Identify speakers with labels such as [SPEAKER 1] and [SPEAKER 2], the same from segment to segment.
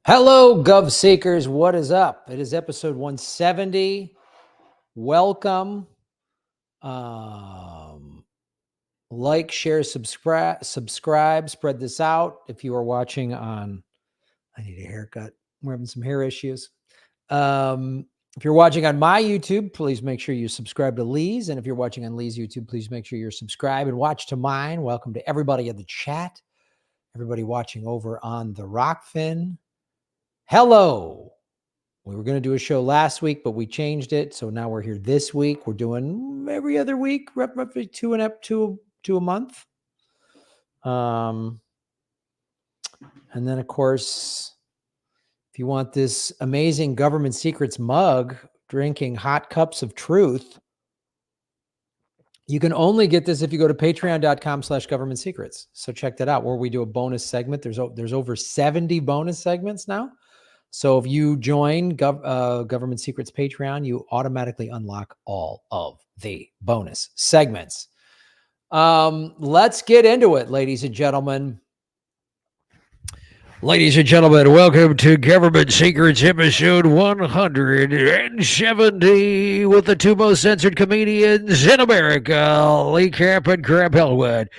[SPEAKER 1] Hello, Gove Seekers. What is up? It is episode 170. Welcome. Like, share, subscribe, spread this out. If you are watching on, I need a haircut. We're having some hair issues. If you're watching on my YouTube, please make sure you subscribe to Lee's. And if you're watching on Lee's YouTube, please make sure you're subscribed and watch to mine. Welcome to everybody in the chat. Everybody watching over on the Rockfin. Hello. We were going to do a show last week, but we changed it. So now we're here this week. We're doing every other week, roughly two a month. And then, of course, if you want this amazing Government Secrets mug, drinking hot cups of truth, you can only get this if you go to patreon.com/government secrets. So check that out, where we do a bonus segment. There's over 70 bonus segments now. So if you join Government Secrets Patreon, you automatically unlock all of the bonus segments. Let's get into it, ladies and gentlemen. Ladies and gentlemen, welcome to Government Secrets episode 170 with the two most censored comedians in America, Lee Camp and Crab Hellwood.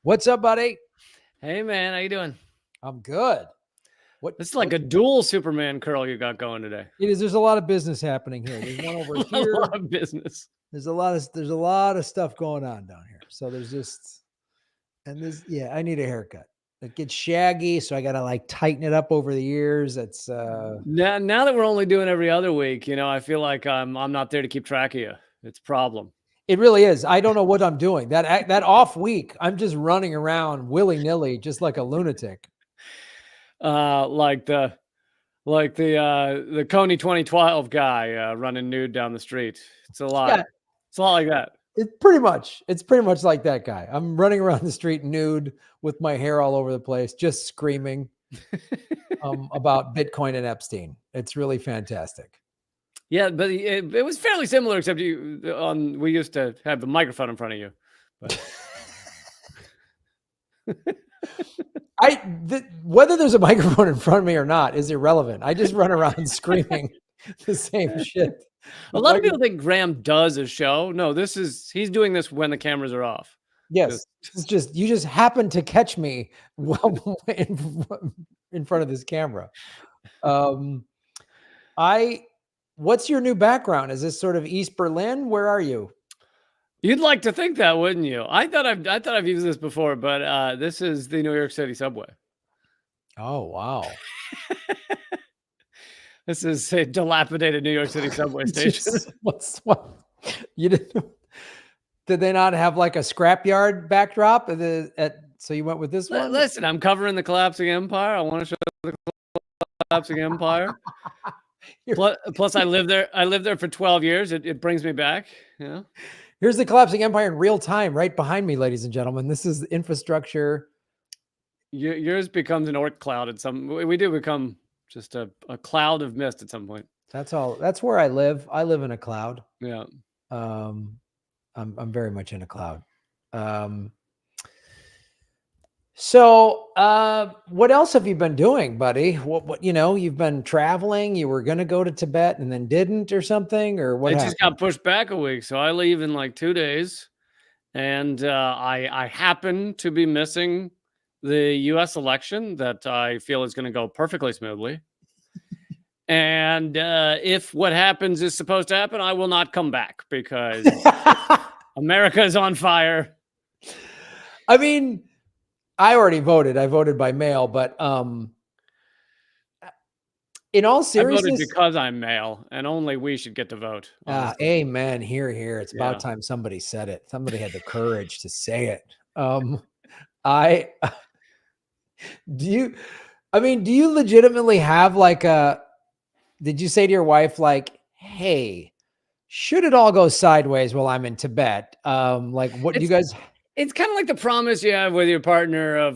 [SPEAKER 1] What's up, buddy?
[SPEAKER 2] Hey, man. How you doing?
[SPEAKER 1] I'm good.
[SPEAKER 2] This is like a dual Superman curl you got going today.
[SPEAKER 1] It is. There's a lot of business happening here. There's one over here.
[SPEAKER 2] A lot of business.
[SPEAKER 1] There's a lot of stuff going on down here. So there's just, and this, yeah, I need a haircut. It gets shaggy, so I gotta like tighten it up over the years. It's
[SPEAKER 2] now that we're only doing every other week, I feel like I'm not there to keep track of you. It's a problem.
[SPEAKER 1] It really is. I don't know what I'm doing. That off week, I'm just running around willy-nilly, just like a lunatic.
[SPEAKER 2] Like the Coney 2012 guy running nude down the street. It's a lot. Yeah. It's a lot like that.
[SPEAKER 1] It's pretty much like that guy. I'm running around the street nude with my hair all over the place, just screaming about Bitcoin and Epstein. It's really fantastic.
[SPEAKER 2] Yeah, but it was fairly similar, except we used to have the microphone in front of you. But
[SPEAKER 1] whether there's a microphone in front of me or not is irrelevant. I just run around screaming the same shit.
[SPEAKER 2] A lot of people think Graham does a show. No, he's doing this when the cameras are off.
[SPEAKER 1] Yes, you just happen to catch me in front of this camera. What's your new background? Is this sort of East Berlin? Where are you?
[SPEAKER 2] You'd like to think that, wouldn't you? I thought I've used this before, but this is the New York City subway.
[SPEAKER 1] Oh, wow.
[SPEAKER 2] This is a dilapidated New York City subway station.
[SPEAKER 1] You didn't? Did they not have like a scrapyard backdrop? So you went with this one?
[SPEAKER 2] Listen, I'm covering the collapsing empire. I want to show the collapsing empire. Plus, I lived there for 12 years. It brings me back.
[SPEAKER 1] Here's the collapsing empire in real time, right behind me, ladies and gentlemen. This is infrastructure.
[SPEAKER 2] Yours becomes an orc cloud at some. We do become just a cloud of mist at some point.
[SPEAKER 1] That's all. That's where I live. I live in a cloud.
[SPEAKER 2] Yeah.
[SPEAKER 1] I'm very much in a cloud. So what else have you been doing, buddy? What you've been traveling. You were going to go to Tibet and then didn't, or something, or what?
[SPEAKER 2] It just got pushed back a week, so I leave in like 2 days, and I happen to be missing the U.S. election that I feel is going to go perfectly smoothly. And if what happens is supposed to happen, I will not come back because America is on fire.
[SPEAKER 1] I mean, I already voted. I voted by mail, but in all seriousness,
[SPEAKER 2] I voted because I'm male, and only we should get to vote.
[SPEAKER 1] Amen. Hear, hear. It's about time somebody said it. Somebody had the courage to say it. Do you legitimately have did you say to your wife, like, hey, should it all go sideways while I'm in Tibet? What do you guys?
[SPEAKER 2] It's kind of like the promise you have with your partner of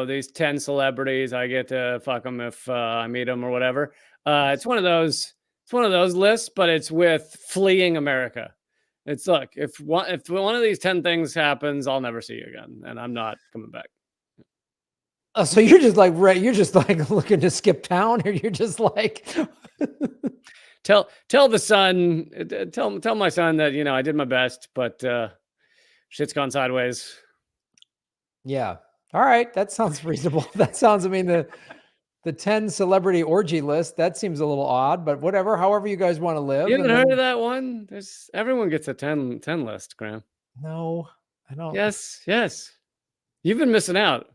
[SPEAKER 2] these 10 celebrities. I get to fuck them if I meet them or whatever. It's one of those lists, but it's with fleeing America. It's look, if one of these 10 things happens, I'll never see you again, and I'm not coming back.
[SPEAKER 1] So you're just like you're just like looking to skip town, or you're just like
[SPEAKER 2] Tell the son, tell my son that, you know, I did my best, but shit's gone sideways.
[SPEAKER 1] yeah. All right, that sounds reasonable. That sounds, I mean, the 10 celebrity orgy list, that seems a little odd, but whatever, however you guys want to live.
[SPEAKER 2] You
[SPEAKER 1] And
[SPEAKER 2] haven't heard
[SPEAKER 1] then
[SPEAKER 2] of that one? Everyone gets a 10 list, Graham.
[SPEAKER 1] no, I don't.
[SPEAKER 2] Yes, yes. You've been missing out.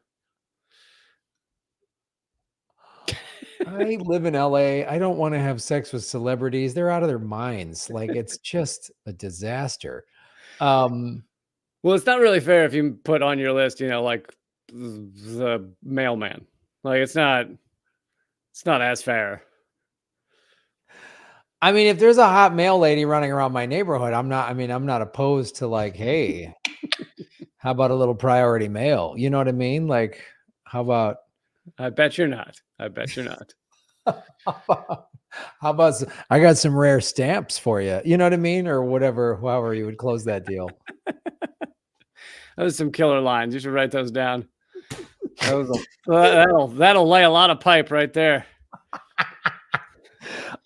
[SPEAKER 1] I live in LA. I don't want to have sex with celebrities. They're out of their minds. Like it's just a disaster.
[SPEAKER 2] Well, it's not really fair if you put on your list, you know, like the mailman. Like it's not as fair.
[SPEAKER 1] I mean, if there's a hot mail lady running around my neighborhood, I'm not opposed to like, hey, how about a little priority mail? You know what I mean? Like, how about
[SPEAKER 2] I bet you're not. I bet you're not.
[SPEAKER 1] how about I got some rare stamps for you? You know what I mean? Or whatever, however you would close that deal.
[SPEAKER 2] Those are some killer lines. You should write those down. That'll lay a lot of pipe right there.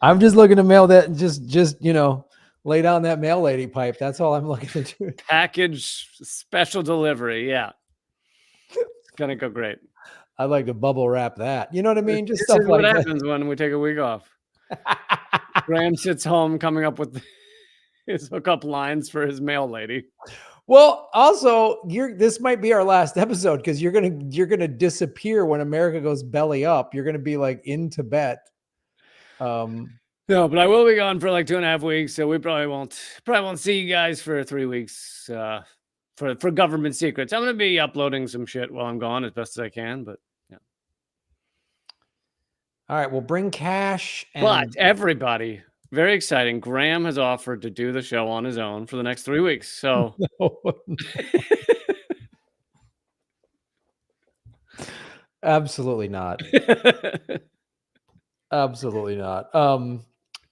[SPEAKER 1] I'm just looking to mail that, just you know, lay down that mail lady pipe. That's all I'm looking to do.
[SPEAKER 2] Package special delivery. Yeah. It's gonna go great.
[SPEAKER 1] I'd like to bubble wrap that. You know what I mean? Just
[SPEAKER 2] This
[SPEAKER 1] stuff
[SPEAKER 2] is
[SPEAKER 1] like
[SPEAKER 2] what
[SPEAKER 1] that.
[SPEAKER 2] happens when we take a week off. Graham sits home coming up with his hookup lines for his mail lady.
[SPEAKER 1] Well, also, this might be our last episode because you're gonna disappear when America goes belly up. You're gonna be like in Tibet.
[SPEAKER 2] No, but I will be gone for like 2.5 weeks, so we probably won't see you guys for 3 weeks for government secrets. I'm gonna be uploading some shit while I'm gone as best as I can, but yeah.
[SPEAKER 1] All right, well, bring cash.
[SPEAKER 2] But everybody, very exciting. Graham has offered to do the show on his own for the next 3 weeks. So
[SPEAKER 1] absolutely not. Absolutely not.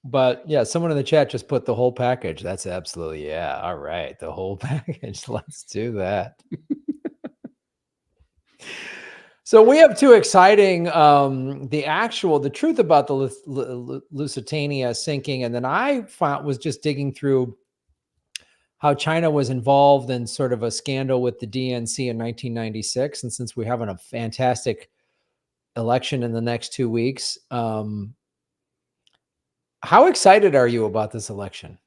[SPEAKER 1] But yeah, someone in the chat just put the whole package. That's absolutely, yeah. All right, the whole package. Let's do that. So we have two exciting, the truth about the Lusitania sinking. And then I was just digging through how China was involved in sort of a scandal with the DNC in 1996. And since we're having a fantastic election in the next 2 weeks, how excited are you about this election?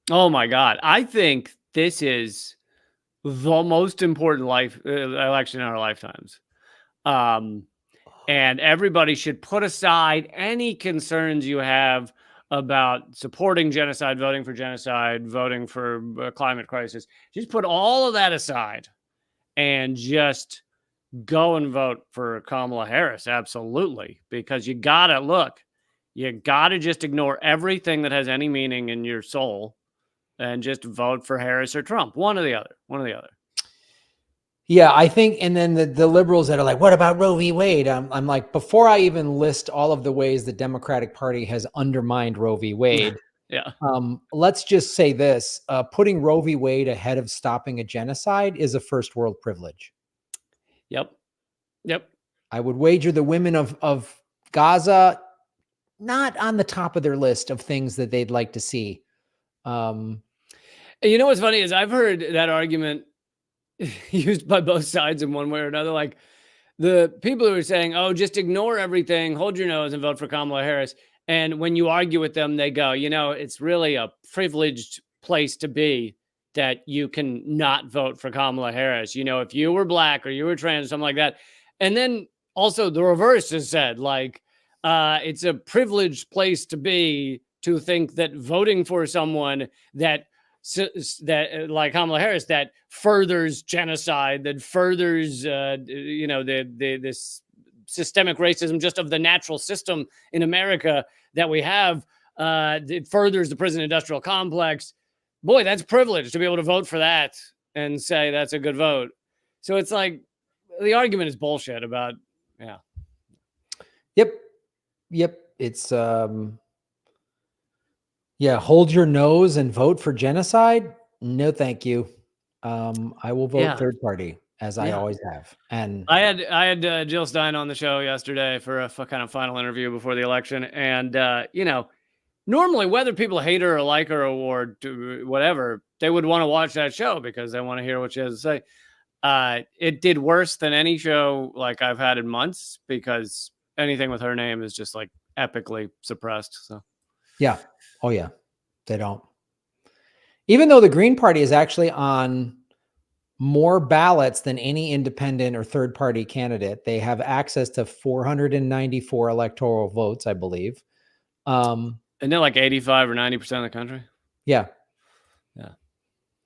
[SPEAKER 2] Oh my God. I think this is the most important election in our lifetimes. And everybody should put aside any concerns you have about supporting genocide, voting for climate crisis. Just put all of that aside and just go and vote for Kamala Harris. Absolutely. Because you gotta just ignore everything that has any meaning in your soul and just vote for Harris or Trump. One or the other.
[SPEAKER 1] Yeah, I think, and then the liberals that are like, what about Roe v. Wade? I'm like, before I even list all of the ways the Democratic Party has undermined Roe v. Wade,
[SPEAKER 2] yeah.
[SPEAKER 1] Let's just say this, putting Roe v. Wade ahead of stopping a genocide is a first world privilege.
[SPEAKER 2] Yep.
[SPEAKER 1] I would wager the women of Gaza, not on the top of their list of things that they'd like to see.
[SPEAKER 2] You know what's funny is I've heard that argument used by both sides in one way or another. Like the people who are saying, oh, just ignore everything, hold your nose and vote for Kamala Harris. And when you argue with them, they go, you know, it's really a privileged place to be that you can not vote for Kamala Harris. You know, if you were black or you were trans, something like that. And then also the reverse is said, like, it's a privileged place to be to think that voting for someone that like Kamala Harris, that furthers genocide, that furthers, this systemic racism just of the natural system in America that we have, it furthers the prison industrial complex. Boy, that's privilege to be able to vote for that and say that's a good vote. So it's like the argument is bullshit about, yeah.
[SPEAKER 1] Yep. It's, yeah, hold your nose and vote for genocide. No, thank you. I will vote third party. as I always have. And
[SPEAKER 2] I had Jill Stein on the show yesterday for a kind of final interview before the election, and normally whether people hate her or like her or do whatever, they would want to watch that show because they want to hear what she has to say. It did worse than any show like I've had in months because anything with her name is just like epically suppressed. So
[SPEAKER 1] yeah. Oh yeah. They don't. Even though the Green Party is actually on more ballots than any independent or third party candidate, they have access to 494 electoral votes, I believe.
[SPEAKER 2] Isn't it like 85 or 90% of the country?
[SPEAKER 1] Yeah.
[SPEAKER 2] Yeah.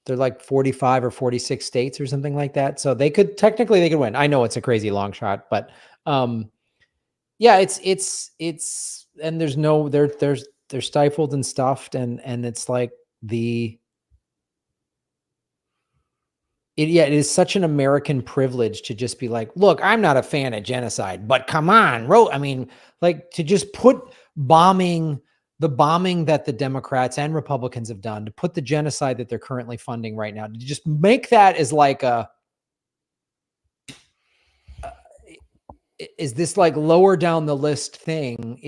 [SPEAKER 2] They're
[SPEAKER 1] like 45 or 46 states or something like that. So they could win. I know it's a crazy long shot, but yeah, it's and there's no, they're stifled and stuffed, and it's like it is such an American privilege to just be like, look, I'm not a fan of genocide, but come on, I mean, like, to just put the bombing that the Democrats and Republicans have done, to put the genocide that they're currently funding right now, to just make that as like is this like lower down the list thing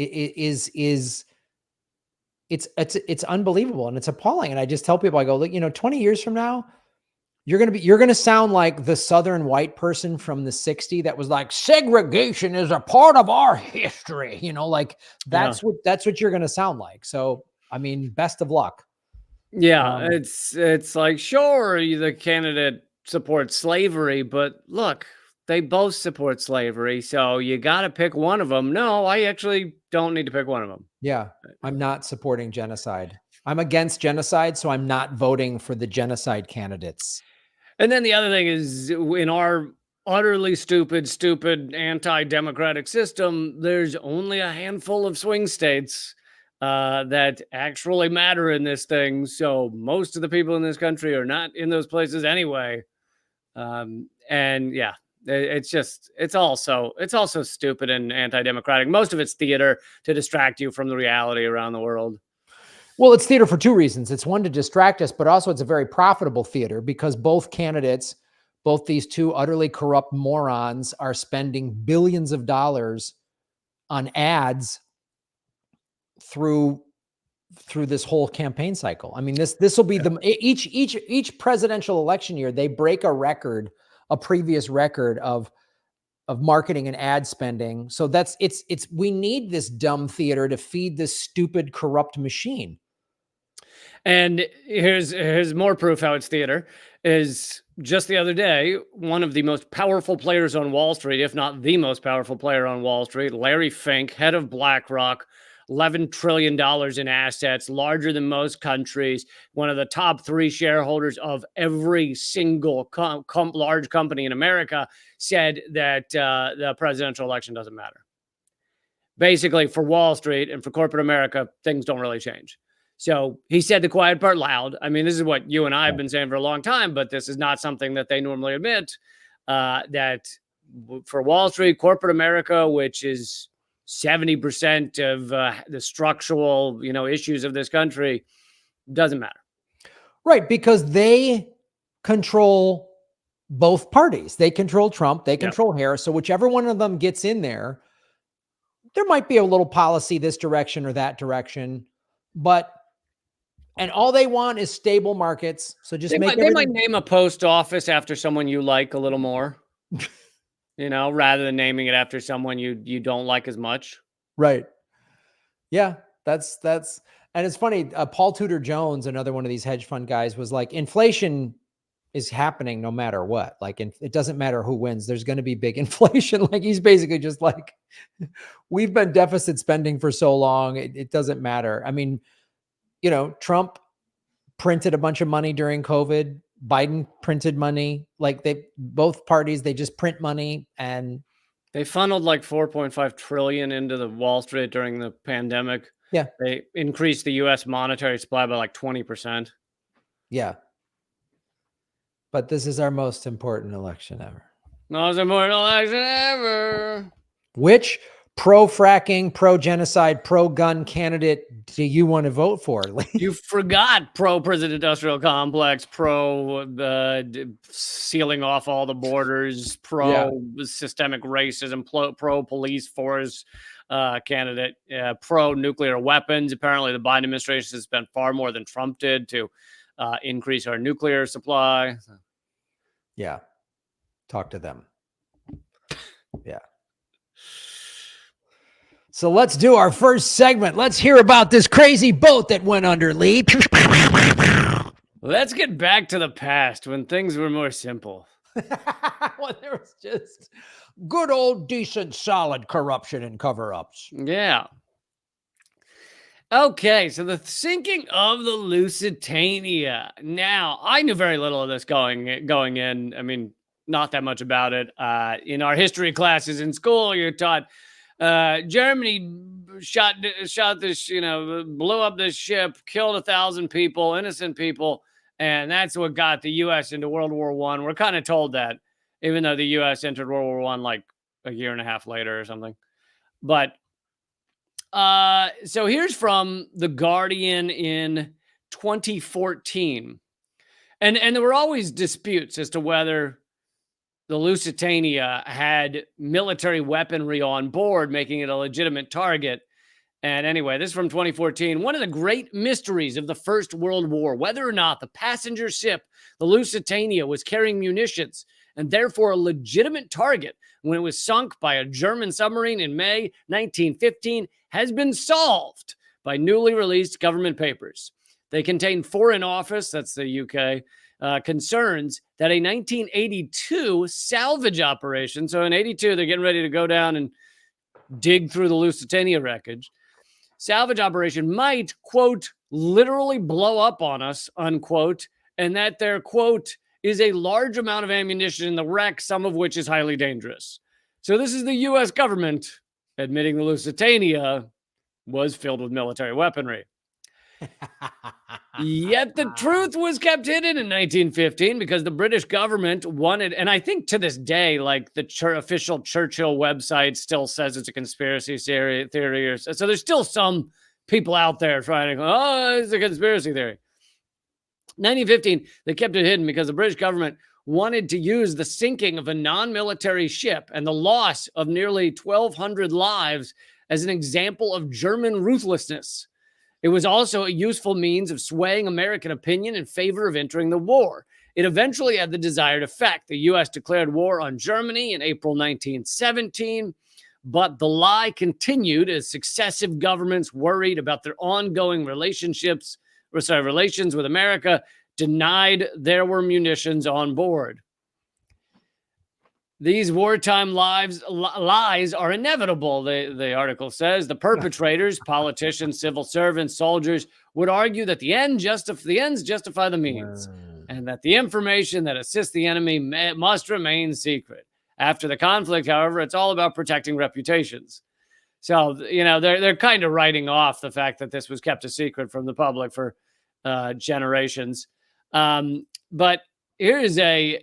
[SPEAKER 1] it's unbelievable, and it's appalling. And I just tell people, I go, look, 20 years from now, you're going to sound like the Southern white person from the 60s that was like, segregation is a part of our history. Like that's what you're going to sound like. So, I mean, best of luck.
[SPEAKER 2] Yeah. It's like, sure, the candidate supports slavery, but look, they both support slavery. So you got to pick one of them. No, I actually don't need to pick one of them.
[SPEAKER 1] Yeah. I'm not supporting genocide. I'm against genocide. So I'm not voting for the genocide candidates.
[SPEAKER 2] And then the other thing is, in our utterly stupid, anti-democratic system, there's only a handful of swing states that actually matter in this thing. So most of the people in this country are not in those places anyway. And yeah, it's also stupid and anti-democratic. Most of it's theater to distract you from the reality around the world.
[SPEAKER 1] Well, it's theater for two reasons. It's one, to distract us, but also it's a very profitable theater because both candidates, both these two utterly corrupt morons, are spending billions of dollars on ads through this whole campaign cycle. I mean, this will be each presidential election year, they break a previous record of marketing and ad spending. So we need this dumb theater to feed this stupid, corrupt machine.
[SPEAKER 2] And here's more proof how it's theater. Is just the other day, one of the most powerful players on Wall Street, if not the most powerful player on Wall Street, Larry Fink, head of BlackRock, $11 trillion in assets, larger than most countries, one of the top 3 shareholders of every single large company in America, said that the presidential election doesn't matter. Basically, for Wall Street and for corporate America, things don't really change. So he said the quiet part loud. I mean, this is what you and I have been saying for a long time, but this is not something that they normally admit, that for Wall Street, corporate America, which is 70% of the structural, issues of this country, doesn't matter.
[SPEAKER 1] Right, because they control both parties. They control Trump, they control Harris. So whichever one of them gets in there might be a little policy this direction or that direction, and all they want is stable markets. So just
[SPEAKER 2] they might name a post office after someone you like a little more, rather than naming it after someone you don't like as much.
[SPEAKER 1] Right. Yeah, that's and it's funny. Paul Tudor Jones, another one of these hedge fund guys, was like, inflation is happening no matter what. Like, it doesn't matter who wins. There's going to be big inflation. Like, he's basically just like, we've been deficit spending for so long. It doesn't matter. I mean, Trump printed a bunch of money during COVID. Biden printed money. Like, both parties, they just print money, and
[SPEAKER 2] they funneled like 4.5 trillion into the Wall Street during the pandemic.
[SPEAKER 1] Yeah.
[SPEAKER 2] They increased the US monetary supply by like 20%.
[SPEAKER 1] Yeah. But this is our most important election ever.
[SPEAKER 2] Most important election ever.
[SPEAKER 1] Which pro-fracking, pro-genocide, pro-gun candidate do you want to vote for?
[SPEAKER 2] You forgot pro-prison industrial complex, pro sealing off all the borders, pro-systemic racism, pro-police force candidate, pro-nuclear weapons. Apparently, the Biden administration has spent far more than Trump did to increase our nuclear supply.
[SPEAKER 1] Yeah. Talk to them. Yeah. So let's do our first segment. Let's hear about this crazy boat that went under, Lee.
[SPEAKER 2] Let's get back to the past when things were more simple.
[SPEAKER 1] When there was just good old, decent, solid corruption and cover-ups.
[SPEAKER 2] Yeah. Okay, so the sinking of the Lusitania. Now, I knew very little of this going in. I mean, not that much about it. In our history classes in school, you're taught Germany shot this, blew up this ship, killed 1,000 people, innocent people, and that's what got the U.S. into World War I. We're kind of told that, even though the U.S. entered World War I like a year and a half later or something. But so here's from The Guardian in 2014. And there were always disputes as to whether the Lusitania had military weaponry on board, making it a legitimate target. And anyway, this is from 2014. One of the great mysteries of the First World War, whether or not the passenger ship, the Lusitania, was carrying munitions and therefore a legitimate target when it was sunk by a German submarine in May 1915, has been solved by newly released government papers. They contain Foreign Office, that's the UK, concerns that a 1982 salvage operation, so in 82, they're getting ready to go down and dig through the Lusitania wreckage, salvage operation might, quote, literally blow up on us, unquote, and that there, quote, is a large amount of ammunition in the wreck, some of which is highly dangerous. So this is the U.S. government admitting the Lusitania was filled with military weaponry. Yet the truth was kept hidden in 1915 because the British government wanted, and I think to this day, like the official Churchill website still says it's a conspiracy theory. So there's still some people out there trying to go, oh, it's a conspiracy theory. 1915, they kept it hidden because the British government wanted to use the sinking of a non-military ship and the loss of nearly 1,200 lives as an example of German ruthlessness. It was also a useful means of swaying American opinion in favor of entering the war. It eventually had the desired effect. The U.S. declared war on Germany in April 1917, but the lie continued as successive governments worried about their ongoing relations with America denied there were munitions on board. These wartime lies are inevitable, the article says. The perpetrators, politicians, civil servants, soldiers, would argue that the ends justify the means, and that the information that assists the enemy must remain secret. After the conflict, however, it's all about protecting reputations. So, they're kind of writing off the fact that this was kept a secret from the public for generations. But here is a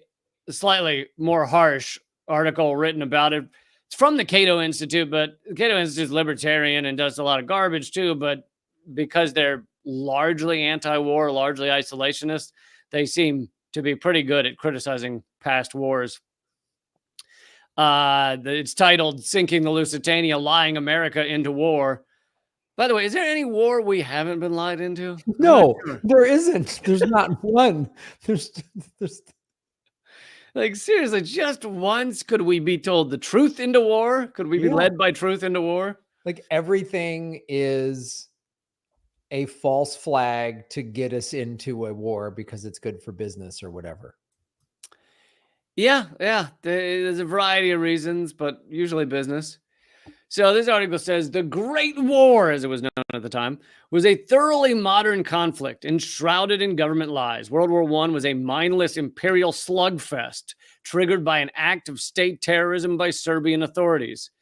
[SPEAKER 2] slightly more harsh article written about it. It's from the Cato Institute, but the Cato Institute is libertarian and does a lot of garbage too. But because they're largely anti-war, largely isolationist, they seem to be pretty good at criticizing past wars. It's titled "Sinking the Lusitania, Lying America into War." By the way, is there any war we haven't been lied into?
[SPEAKER 1] No, there isn't. There's not one. There's
[SPEAKER 2] like, seriously, just once could we be told the truth into war? Could we be led by truth into war?
[SPEAKER 1] Like everything is a false flag to get us into a war because it's good for business or whatever.
[SPEAKER 2] Yeah. There's a variety of reasons, but usually business. So this article says the Great War, as it was known at the time, was a thoroughly modern conflict enshrouded in government lies. World War I was a mindless imperial slugfest triggered by an act of state terrorism by Serbian authorities.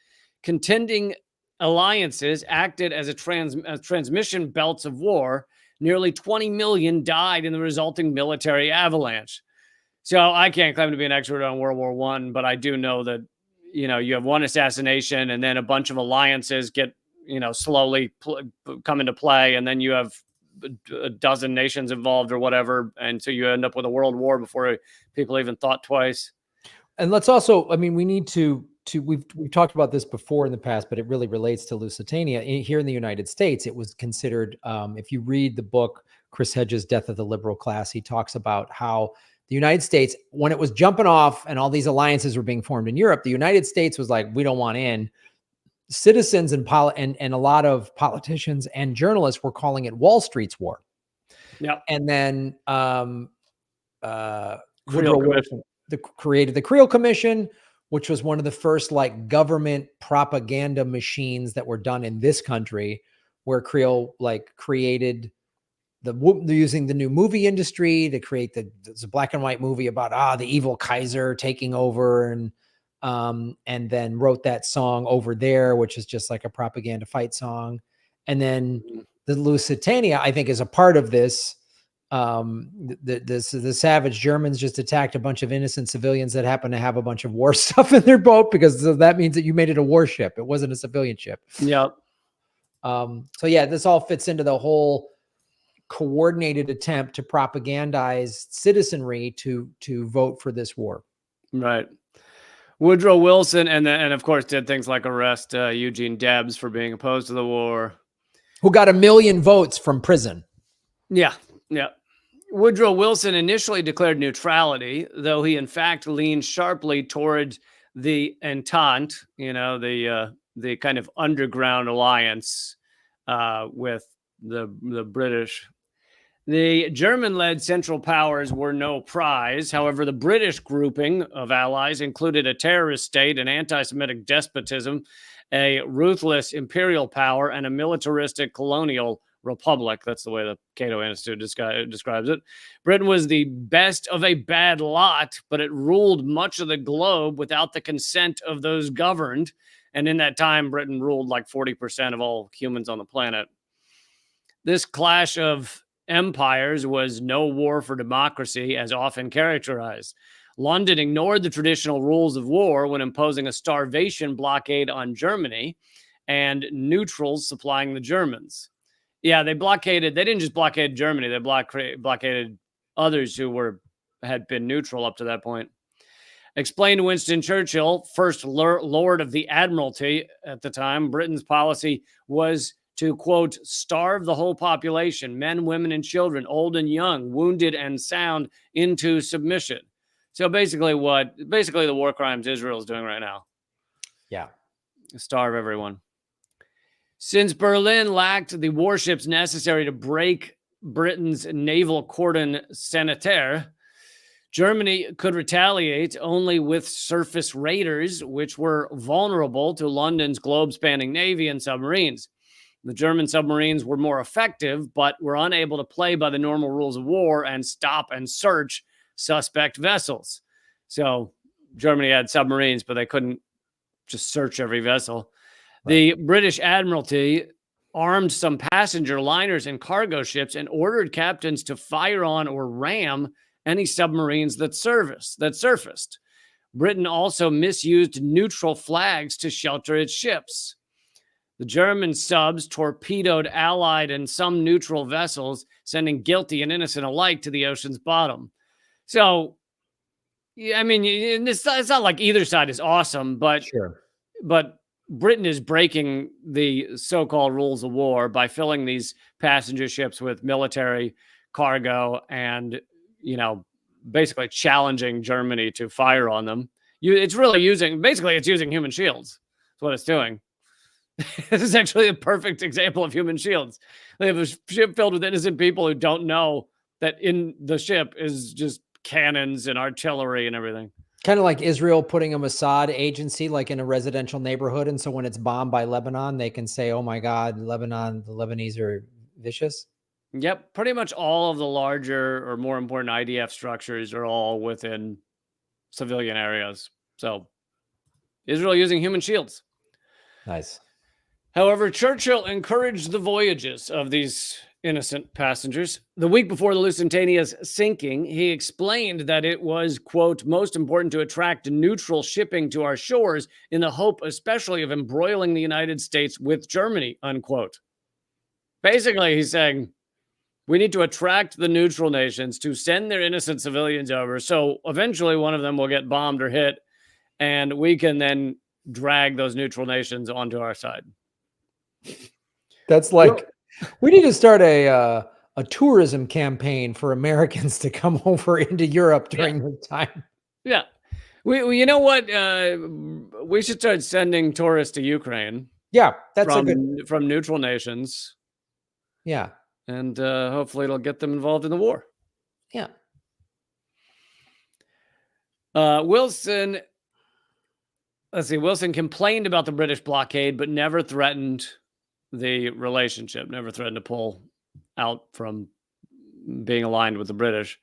[SPEAKER 2] Contending alliances acted as transmission belts of war. Nearly 20 million died in the resulting military avalanche. So I can't claim to be an expert on World War I, but I do know that you have one assassination, and then a bunch of alliances get, slowly come into play, and then you have a dozen nations involved or whatever, and so you end up with a world war before people even thought twice.
[SPEAKER 1] And let's also, I mean, we need to we've talked about this before in the past, but it really relates to Lusitania. Here in the United States, it was considered, if you read the book Chris Hedges' Death of the Liberal Class, he talks about how the United States, when it was jumping off and all these alliances were being formed in Europe, the United States was like, we don't want in. Citizens and a lot of politicians and journalists were calling it Wall Street's war.
[SPEAKER 2] Yeah.
[SPEAKER 1] And then
[SPEAKER 2] Woodrow Wilson
[SPEAKER 1] created the Creel Commission, which was one of the first like government propaganda machines that were done in this country, where Creel like created using the new movie industry to create the black and white movie about the evil Kaiser taking over, and then wrote that song Over There, which is just like a propaganda fight song. And then the Lusitania, I think, is a part of this. The savage Germans just attacked a bunch of innocent civilians that happen to have a bunch of war stuff in their boat, because that means that you made it a warship. It wasn't a civilian ship.
[SPEAKER 2] Yep.
[SPEAKER 1] So yeah, this all fits into the whole coordinated attempt to propagandize citizenry to vote for this war.
[SPEAKER 2] Right. Woodrow Wilson, and of course did things like arrest Eugene Debs for being opposed to the war,
[SPEAKER 1] who got 1 million votes from prison.
[SPEAKER 2] Yeah. Woodrow Wilson initially declared neutrality, though he in fact leaned sharply towards the Entente, the kind of underground alliance with the British. The German-led Central Powers were no prize. However, the British grouping of allies included a terrorist state, an anti-Semitic despotism, a ruthless imperial power, and a militaristic colonial republic. That's the way the Cato Institute describes it. Britain was the best of a bad lot, but it ruled much of the globe without the consent of those governed. And in that time, Britain ruled like 40% of all humans on the planet. This clash of empires was no war for democracy, as often characterized. London ignored the traditional rules of war when imposing a starvation blockade on Germany, and neutrals supplying the Germans. Yeah, they didn't just blockade Germany, they blockaded others who had been neutral up to that point. Explained to Winston Churchill, first Lord of the Admiralty at the time, Britain's policy was to, quote, starve the whole population, men, women, and children, old and young, wounded and sound, into submission. So basically the war crimes Israel is doing right now.
[SPEAKER 1] Yeah.
[SPEAKER 2] Starve everyone. Since Berlin lacked the warships necessary to break Britain's naval cordon sanitaire, Germany could retaliate only with surface raiders, which were vulnerable to London's globe-spanning navy and submarines. The German submarines were more effective, but were unable to play by the normal rules of war and stop and search suspect vessels. So Germany had submarines, but they couldn't just search every vessel. Right. The British Admiralty armed some passenger liners and cargo ships and ordered captains to fire on or ram any submarines that surfaced. Britain also misused neutral flags to shelter its ships. The German subs torpedoed Allied and some neutral vessels, sending guilty and innocent alike to the ocean's bottom. So, I mean, it's not like either side is awesome, but Britain is breaking the so-called rules of war by filling these passenger ships with military cargo and, basically challenging Germany to fire on them. It's using human shields. That's what it's doing. This is actually a perfect example of human shields. They have a ship filled with innocent people who don't know that in the ship is just cannons and artillery and everything.
[SPEAKER 1] Kind of like Israel putting a Mossad agency like in a residential neighborhood. And so when it's bombed by Lebanon, they can say, oh my God, the Lebanese are vicious.
[SPEAKER 2] Yep. Pretty much all of the larger or more important IDF structures are all within civilian areas. So Israel using human shields.
[SPEAKER 1] Nice.
[SPEAKER 2] However, Churchill encouraged the voyages of these innocent passengers. The week before the Lusitania's sinking, he explained that it was, quote, most important to attract neutral shipping to our shores in the hope especially of embroiling the United States with Germany, unquote. Basically, he's saying we need to attract the neutral nations to send their innocent civilians over, so eventually one of them will get bombed or hit, and we can then drag those neutral nations onto our side.
[SPEAKER 1] That's like, we need to start a tourism campaign for Americans to come over into Europe during this time.
[SPEAKER 2] Yeah. We you know what? We should start sending tourists to Ukraine.
[SPEAKER 1] Yeah, that's a good
[SPEAKER 2] from neutral nations.
[SPEAKER 1] Yeah.
[SPEAKER 2] And hopefully it'll get them involved in the war.
[SPEAKER 1] Yeah.
[SPEAKER 2] Wilson complained about the British blockade, but never threatened the relationship, never threatened to pull out from being aligned with the British.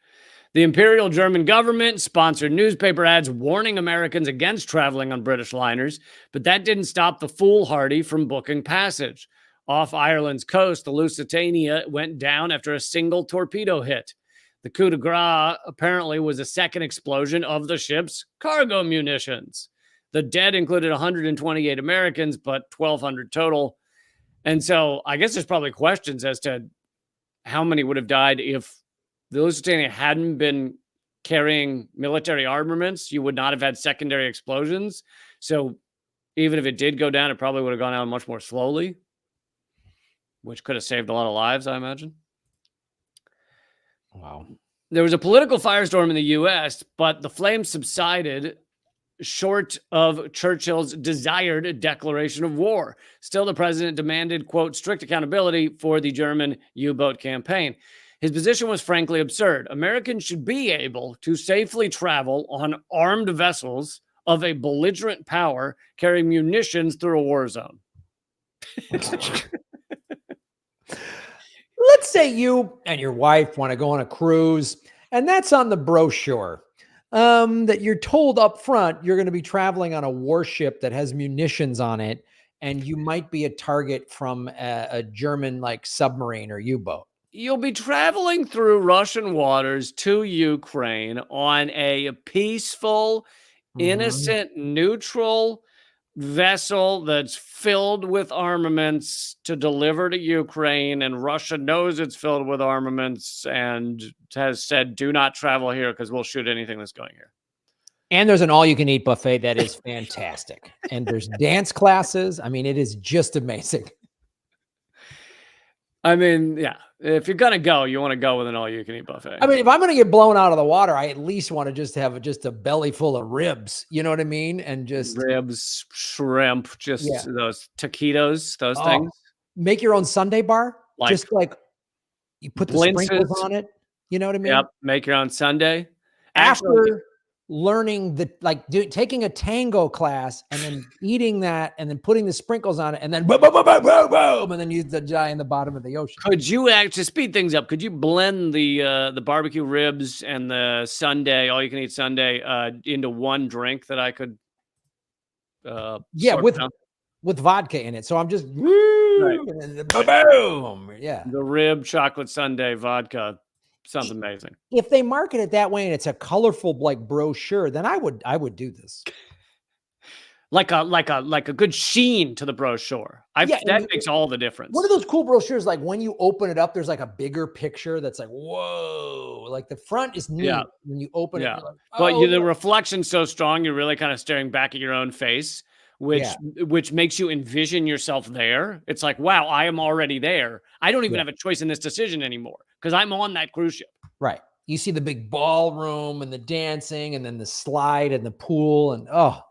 [SPEAKER 2] The Imperial German government sponsored newspaper ads warning Americans against traveling on British liners, but that didn't stop the foolhardy from booking passage. Off Ireland's coast, the Lusitania went down after a single torpedo hit. The coup de grace apparently was a second explosion of the ship's cargo munitions. The dead included 128 Americans, but 1,200 total. And so I guess there's probably questions as to how many would have died if the Lusitania hadn't been carrying military armaments. You would not have had secondary explosions. So even if it did go down, it probably would have gone down much more slowly, which could have saved a lot of lives, I imagine.
[SPEAKER 1] Wow.
[SPEAKER 2] There was a political firestorm in the U.S., but the flames subsided short of Churchill's desired declaration of war. Still, the president demanded, quote, strict accountability for the German U-boat campaign. His position was frankly absurd. Americans should be able to safely travel on armed vessels of a belligerent power carrying munitions through a war zone.
[SPEAKER 1] Let's say you and your wife want to go on a cruise, and that's on the brochure. That you're told up front you're going to be traveling on a warship that has munitions on it, and you might be a target from a German like submarine or U-boat.
[SPEAKER 2] You'll be traveling through Russian waters to Ukraine on a peaceful, innocent, neutral vessel that's filled with armaments to deliver to Ukraine, and Russia knows it's filled with armaments and has said, do not travel here because we'll shoot anything that's going here.
[SPEAKER 1] And there's an all-you-can-eat buffet that is fantastic. And there's dance classes. I mean, it is just amazing.
[SPEAKER 2] I mean, yeah, if you're going to go, you want to go with an all-you-can-eat buffet.
[SPEAKER 1] I mean, if I'm going to get blown out of the water, I at least want to just have just a belly full of ribs. You know what I mean? And just
[SPEAKER 2] ribs, shrimp, just those taquitos, those things.
[SPEAKER 1] Make your own sundae bar.
[SPEAKER 2] Like,
[SPEAKER 1] just like you put the sprinkles on it. You know what I mean?
[SPEAKER 2] Yep. Make your own sundae.
[SPEAKER 1] After learning taking a tango class and then eating that and then putting the sprinkles on it and then boom, boom, boom, boom, boom, boom, and then use the die in the bottom of the ocean.
[SPEAKER 2] Could you actually speed things up? Could you blend the barbecue ribs and the sundae, all you can eat sundae, into one drink that I could?
[SPEAKER 1] With vodka in it. So I'm just and then boom, yeah.
[SPEAKER 2] The rib chocolate sundae vodka. Sounds amazing.
[SPEAKER 1] If they market it that way and it's a colorful like brochure, then I would do this.
[SPEAKER 2] Like a good sheen to the brochure. That makes all the difference.
[SPEAKER 1] What are those cool brochures like when you open it up? There's like a bigger picture that's like whoa, like the front is neat when you open it. Like,
[SPEAKER 2] but the reflection's so strong, you're really kind of staring back at your own face, which makes you envision yourself there. It's like, wow, I am already there. I don't even have a choice in this decision anymore because I'm on that cruise ship.
[SPEAKER 1] Right. You see the big ballroom and the dancing and then the slide and the pool and All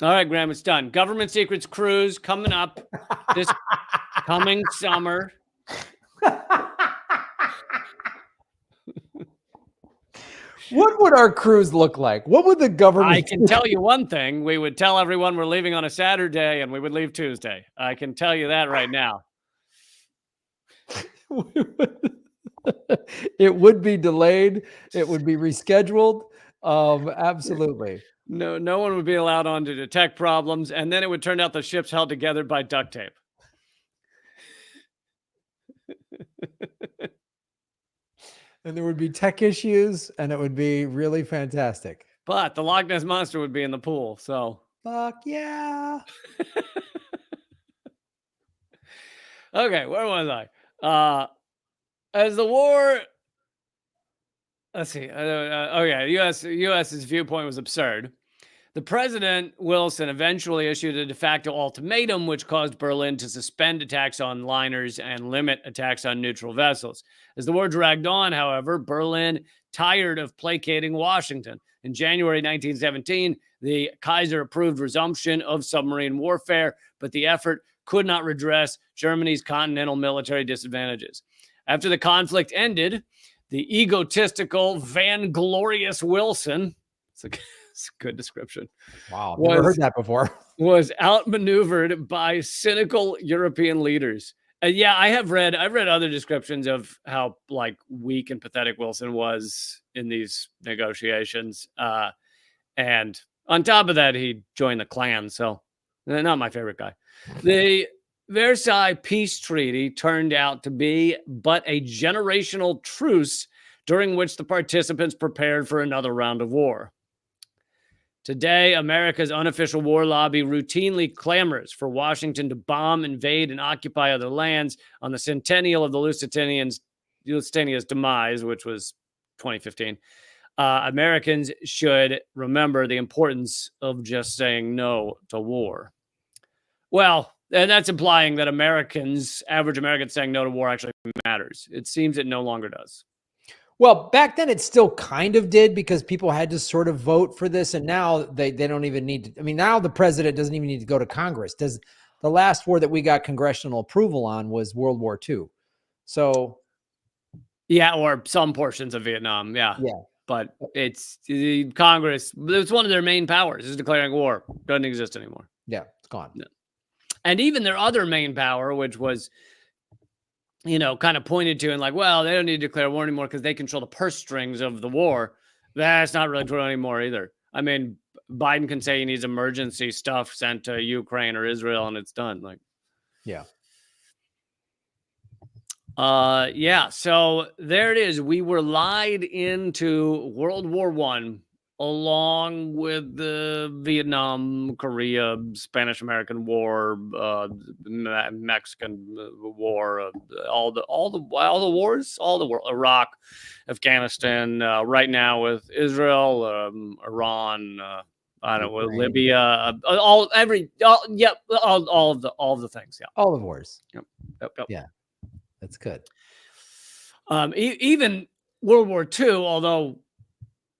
[SPEAKER 2] right, Graham, it's done. Government Secrets Cruise coming up this coming summer.
[SPEAKER 1] What would our cruise look like? What would the government?
[SPEAKER 2] I can tell you one thing. We would tell everyone we're leaving on a Saturday and we would leave Tuesday. I can tell you that right now.
[SPEAKER 1] It would be delayed. It would be rescheduled. Absolutely.
[SPEAKER 2] No one would be allowed on to detect problems. And then it would turn out the ship's held together by duct tape.
[SPEAKER 1] And there would be tech issues, and it would be really fantastic.
[SPEAKER 2] But the Loch Ness Monster would be in the pool, so.
[SPEAKER 1] Fuck yeah.
[SPEAKER 2] Okay, where was I? As the war, let's see. Okay, U.S.'s viewpoint was absurd. The president, Wilson, eventually issued a de facto ultimatum, which caused Berlin to suspend attacks on liners and limit attacks on neutral vessels. As the war dragged on, however, Berlin tired of placating Washington. In January 1917, the Kaiser approved resumption of submarine warfare, but the effort could not redress Germany's continental military disadvantages. After the conflict ended, the egotistical, vainglorious Wilson, it's a good description.
[SPEAKER 1] Wow, never heard that before.
[SPEAKER 2] Was outmaneuvered by cynical European leaders. Yeah, I've read other descriptions of how like weak and pathetic Wilson was in these negotiations. And on top of that, he joined the Klan, so not my favorite guy. The Versailles Peace Treaty turned out to be but a generational truce during which the participants prepared for another round of war. Today, America's unofficial war lobby routinely clamors for Washington to bomb, invade, and occupy other lands on the centennial of the Lusitania's demise, which was 2015. Americans should remember the importance of just saying no to war. Well, and that's implying that average Americans saying no to war actually matters. It seems it no longer does.
[SPEAKER 1] Well, back then it still kind of did because people had to sort of vote for this. And now they don't even need to. I mean, now the president doesn't even need to go to Congress. The last war that we got congressional approval on was World War II. So.
[SPEAKER 2] Yeah, or some portions of Vietnam. Yeah.
[SPEAKER 1] Yeah.
[SPEAKER 2] But it's Congress. It's one of their main powers is declaring war. Doesn't exist anymore.
[SPEAKER 1] Yeah, it's gone.
[SPEAKER 2] No. And even their other main power, which was, kind of pointed to and like, well, they don't need to declare war anymore because they control the purse strings of the war. That's not really true anymore either. I mean, Biden can say he needs emergency stuff sent to Ukraine or Israel and it's done. Like,
[SPEAKER 1] yeah.
[SPEAKER 2] Yeah. So there it is. We were lied into World War I along with the Vietnam, Korea, Spanish-American War, Mexican War, all the wars, Iraq, Afghanistan, right now with Israel, Iran, I don't know, Libya, all of the things. Yeah.
[SPEAKER 1] All the wars.
[SPEAKER 2] Yep.
[SPEAKER 1] Yeah. That's good.
[SPEAKER 2] Even World War II, although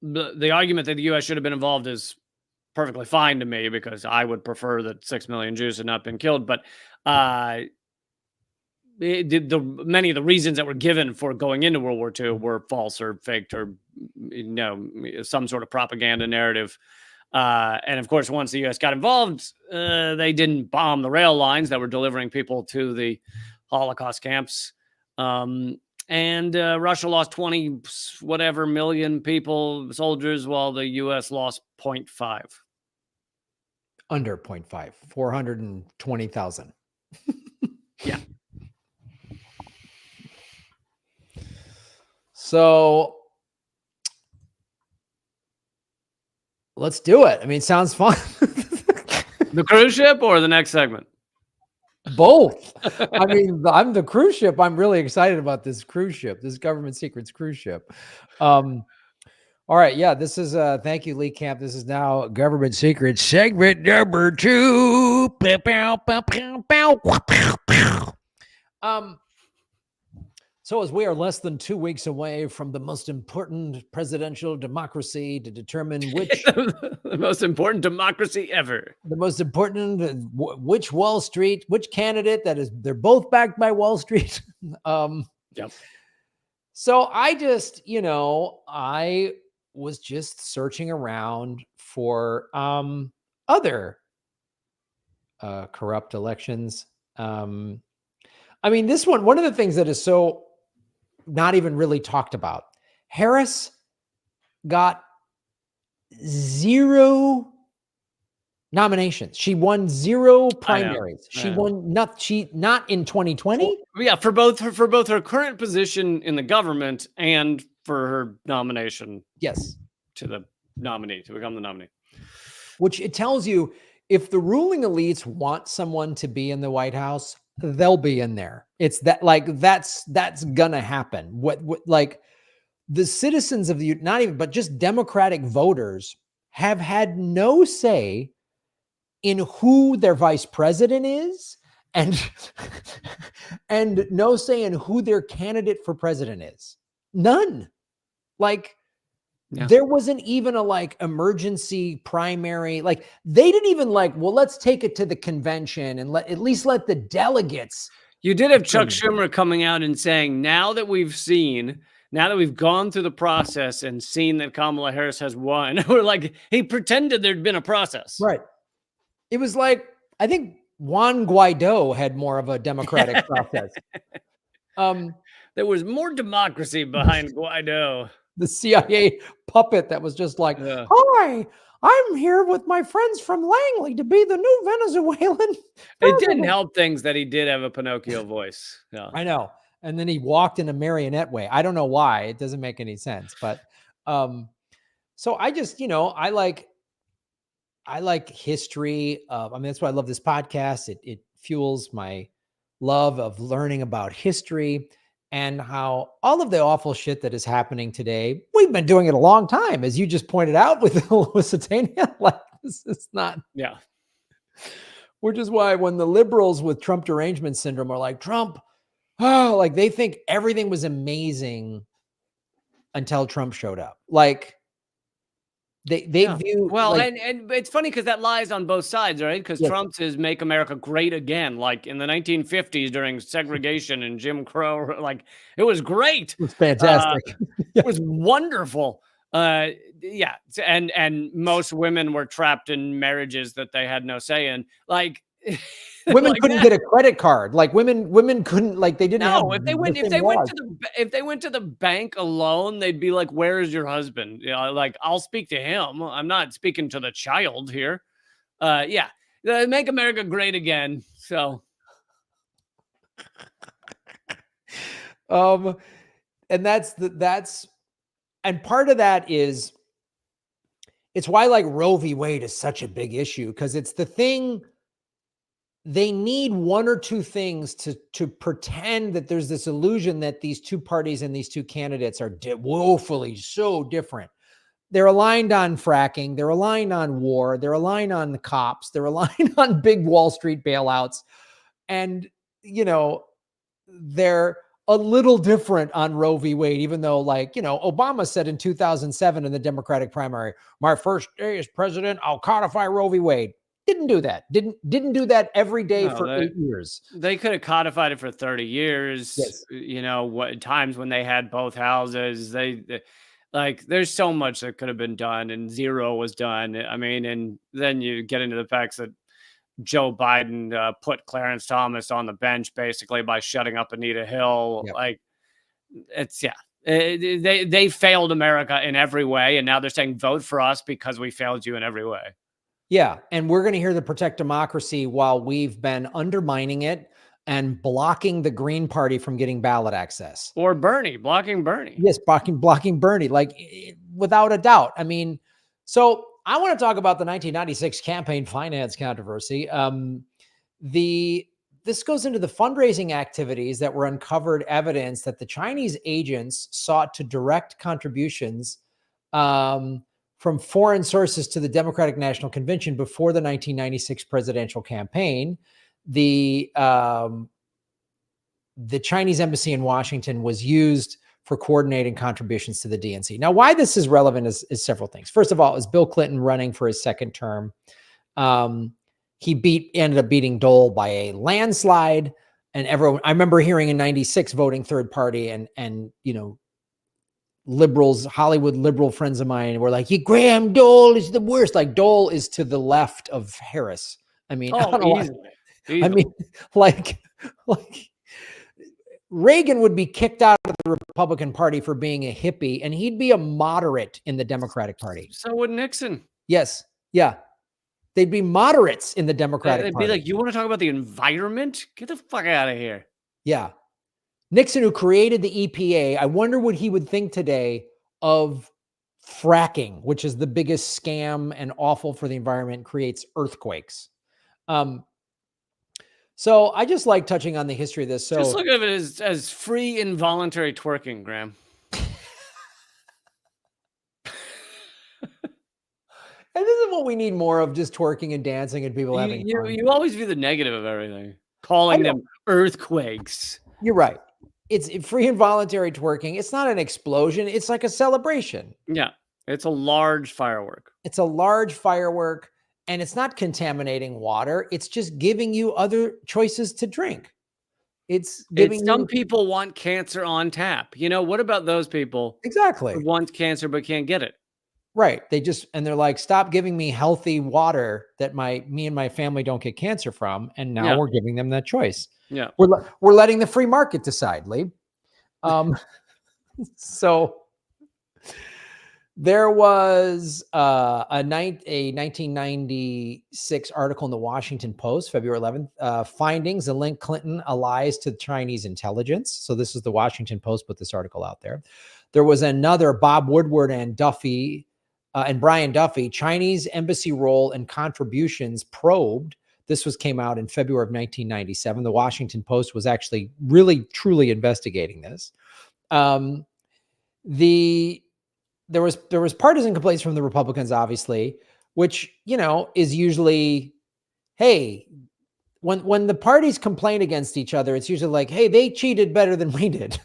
[SPEAKER 2] the argument that the U.S. should have been involved is perfectly fine to me because I would prefer that 6 million Jews had not been killed. But many of the reasons that were given for going into World War II were false or faked or some sort of propaganda narrative. And of course, once the U.S. got involved, they didn't bomb the rail lines that were delivering people to the Holocaust camps. And Russia lost 20 whatever million people, soldiers, while the U.S. lost 0.5.
[SPEAKER 1] Under 0.5, 420,000.
[SPEAKER 2] Yeah.
[SPEAKER 1] So let's do it. I mean, it sounds fun.
[SPEAKER 2] The cruise ship or the next segment?
[SPEAKER 1] Both. I mean, I'm the cruise ship. I'm really excited about this cruise ship, this government secrets cruise ship. All right. Yeah, this is thank you, Lee Camp. This is now government secrets segment number 2. So as we are less than 2 weeks away from the most important presidential democracy to determine which
[SPEAKER 2] the most important democracy ever,
[SPEAKER 1] the most important which Wall Street, which candidate that is, they're both backed by Wall Street.
[SPEAKER 2] Yep.
[SPEAKER 1] So I just, I was just searching around for other corrupt elections. I mean, this one of the things that is so not even really talked about, Harris got 0 nominations. She won 0
[SPEAKER 2] I know.
[SPEAKER 1] primaries. She
[SPEAKER 2] Yeah.
[SPEAKER 1] won not in 2020.
[SPEAKER 2] Yeah, for both her current position in the government and for her nomination
[SPEAKER 1] Yes.
[SPEAKER 2] to the nominee, to become the nominee.
[SPEAKER 1] Which it tells you, if the ruling elites want someone to be in the White House, they'll be in there. It's that, like, that's gonna happen. What like the citizens of the, not even, but just Democratic voters have had no say in who their vice president is, and and no say in who their candidate for president is. None. Like,
[SPEAKER 2] Yeah.
[SPEAKER 1] there wasn't even a like emergency primary. Like, they didn't even like, well, let's take it to the convention and at least let the delegates.
[SPEAKER 2] You did have Chuck
[SPEAKER 1] determine.
[SPEAKER 2] Schumer coming out and saying, now that we've gone through the process and seen that Kamala Harris has won, we're like, he pretended there'd been a process.
[SPEAKER 1] Right. It was like, I think Juan Guaido had more of a democratic process.
[SPEAKER 2] There was more democracy behind Guaido.
[SPEAKER 1] The CIA puppet that was just like,
[SPEAKER 2] Yeah.
[SPEAKER 1] hi, I'm here with my friends from Langley to be the new Venezuelan.
[SPEAKER 2] It didn't help things that he did have a Pinocchio voice. Yeah.
[SPEAKER 1] I know. And then he walked in a marionette way. I don't know why. It doesn't make any sense. But so I just, I like history. I mean, that's why I love this podcast. It fuels my love of learning about history and how all of the awful shit that is happening today, we've been doing it a long time, as you just pointed out with Lusitania. Like, this is not.
[SPEAKER 2] Yeah.
[SPEAKER 1] Which is why when the liberals with Trump derangement syndrome are like, Trump, oh, like they think everything was amazing until Trump showed up. Like, they view,
[SPEAKER 2] well,
[SPEAKER 1] like,
[SPEAKER 2] and it's funny because that lies on both sides, right? Because
[SPEAKER 1] yes.
[SPEAKER 2] Trump's is "Make America Great Again," like in the 1950s during segregation and Jim Crow, like it was great.
[SPEAKER 1] It was fantastic.
[SPEAKER 2] It was wonderful. Yeah, and most women were trapped in marriages that they had no say in. Like,
[SPEAKER 1] women
[SPEAKER 2] like
[SPEAKER 1] couldn't get a credit card. Like, women couldn't, like, they didn't have.
[SPEAKER 2] no, if they went to the bank alone, they'd be like, "Where's your husband?" Like, I'll speak to him. I'm not speaking to the child here. Yeah, make America great again. So,
[SPEAKER 1] and and part of that is, it's why like Roe v. Wade is such a big issue, because it's the thing. They need one or two things to pretend that there's this illusion that these two parties and these two candidates are woefully so different. They're aligned on fracking. They're aligned on war. They're aligned on the cops. They're aligned on big Wall Street bailouts. And, they're a little different on Roe v. Wade, even though, like, Obama said in 2007 in the Democratic primary, my first day as president, I'll codify Roe v. Wade. Didn't do that. Didn't do that every day for 8 years.
[SPEAKER 2] They could have codified it for 30 years.
[SPEAKER 1] Yes.
[SPEAKER 2] What times when they had both houses, they like, there's so much that could have been done and zero was done. I mean, and then you get into the facts that Joe Biden put Clarence Thomas on the bench basically by shutting up Anita Hill.
[SPEAKER 1] Yep.
[SPEAKER 2] Like, it's, they failed America in every way. And now they're saying, vote for us because we failed you in every way.
[SPEAKER 1] Yeah. And we're going to hear the Protect Democracy while we've been undermining it and blocking the Green Party from getting ballot access.
[SPEAKER 2] Or blocking Bernie. Yes,
[SPEAKER 1] blocking Bernie, like, without a doubt. I mean, so I want to talk about the 1996 campaign finance controversy. This goes into the fundraising activities that were uncovered evidence that the Chinese agents sought to direct contributions from foreign sources to the Democratic National Convention before the 1996 presidential campaign. The Chinese embassy in Washington was used for coordinating contributions to the DNC. Now, why this is relevant is several things. First of all, is Bill Clinton running for his second term. He ended up beating Dole by a landslide, and everyone, I remember hearing in 96 voting third party, and liberals, Hollywood liberal friends of mine were like, Graham Dole is the worst. Like, Dole is to the left of Harris. I mean,
[SPEAKER 2] easily.
[SPEAKER 1] I mean, like Reagan would be kicked out of the Republican Party for being a hippie, and he'd be a moderate in the Democratic Party.
[SPEAKER 2] So would Nixon.
[SPEAKER 1] Yes. Yeah. They'd be moderates in the Democratic
[SPEAKER 2] They'd
[SPEAKER 1] Party.
[SPEAKER 2] be like, you want to talk about the environment? Get the fuck out of here.
[SPEAKER 1] Yeah. Nixon, who created the EPA, I wonder what he would think today of fracking, which is the biggest scam and awful for the environment, creates earthquakes. So I just like touching on the history of this. So
[SPEAKER 2] just look at it as free involuntary twerking, Graham.
[SPEAKER 1] And this is what we need more of, just twerking and dancing and people having fun.
[SPEAKER 2] You always view the negative of everything, calling them earthquakes.
[SPEAKER 1] You're right. It's free and voluntary twerking. It's not an explosion. It's like a celebration.
[SPEAKER 2] Yeah. It's a large firework.
[SPEAKER 1] It's a large firework, and it's not contaminating water. It's just giving you other choices to drink. It's giving
[SPEAKER 2] some people want cancer on tap. You know, what about those people?
[SPEAKER 1] Exactly.
[SPEAKER 2] Who want cancer but can't get it?
[SPEAKER 1] Right. They're like, stop giving me healthy water that me and my family don't get cancer from. And now we're giving them that choice.
[SPEAKER 2] Yeah.
[SPEAKER 1] We're letting the free market decide, Lee. So there was a 1996 article in the Washington Post, February 11th, findings that link Clinton allies to Chinese intelligence. So this is the Washington Post put this article out there. There was another, Bob Woodward and Brian Duffy, Chinese embassy role and contributions probed. This came out in February of 1997. The Washington Post was actually really, truly investigating this. There was partisan complaints from the Republicans, obviously, which, is usually, hey, when the parties complain against each other, it's usually like, hey, they cheated better than we did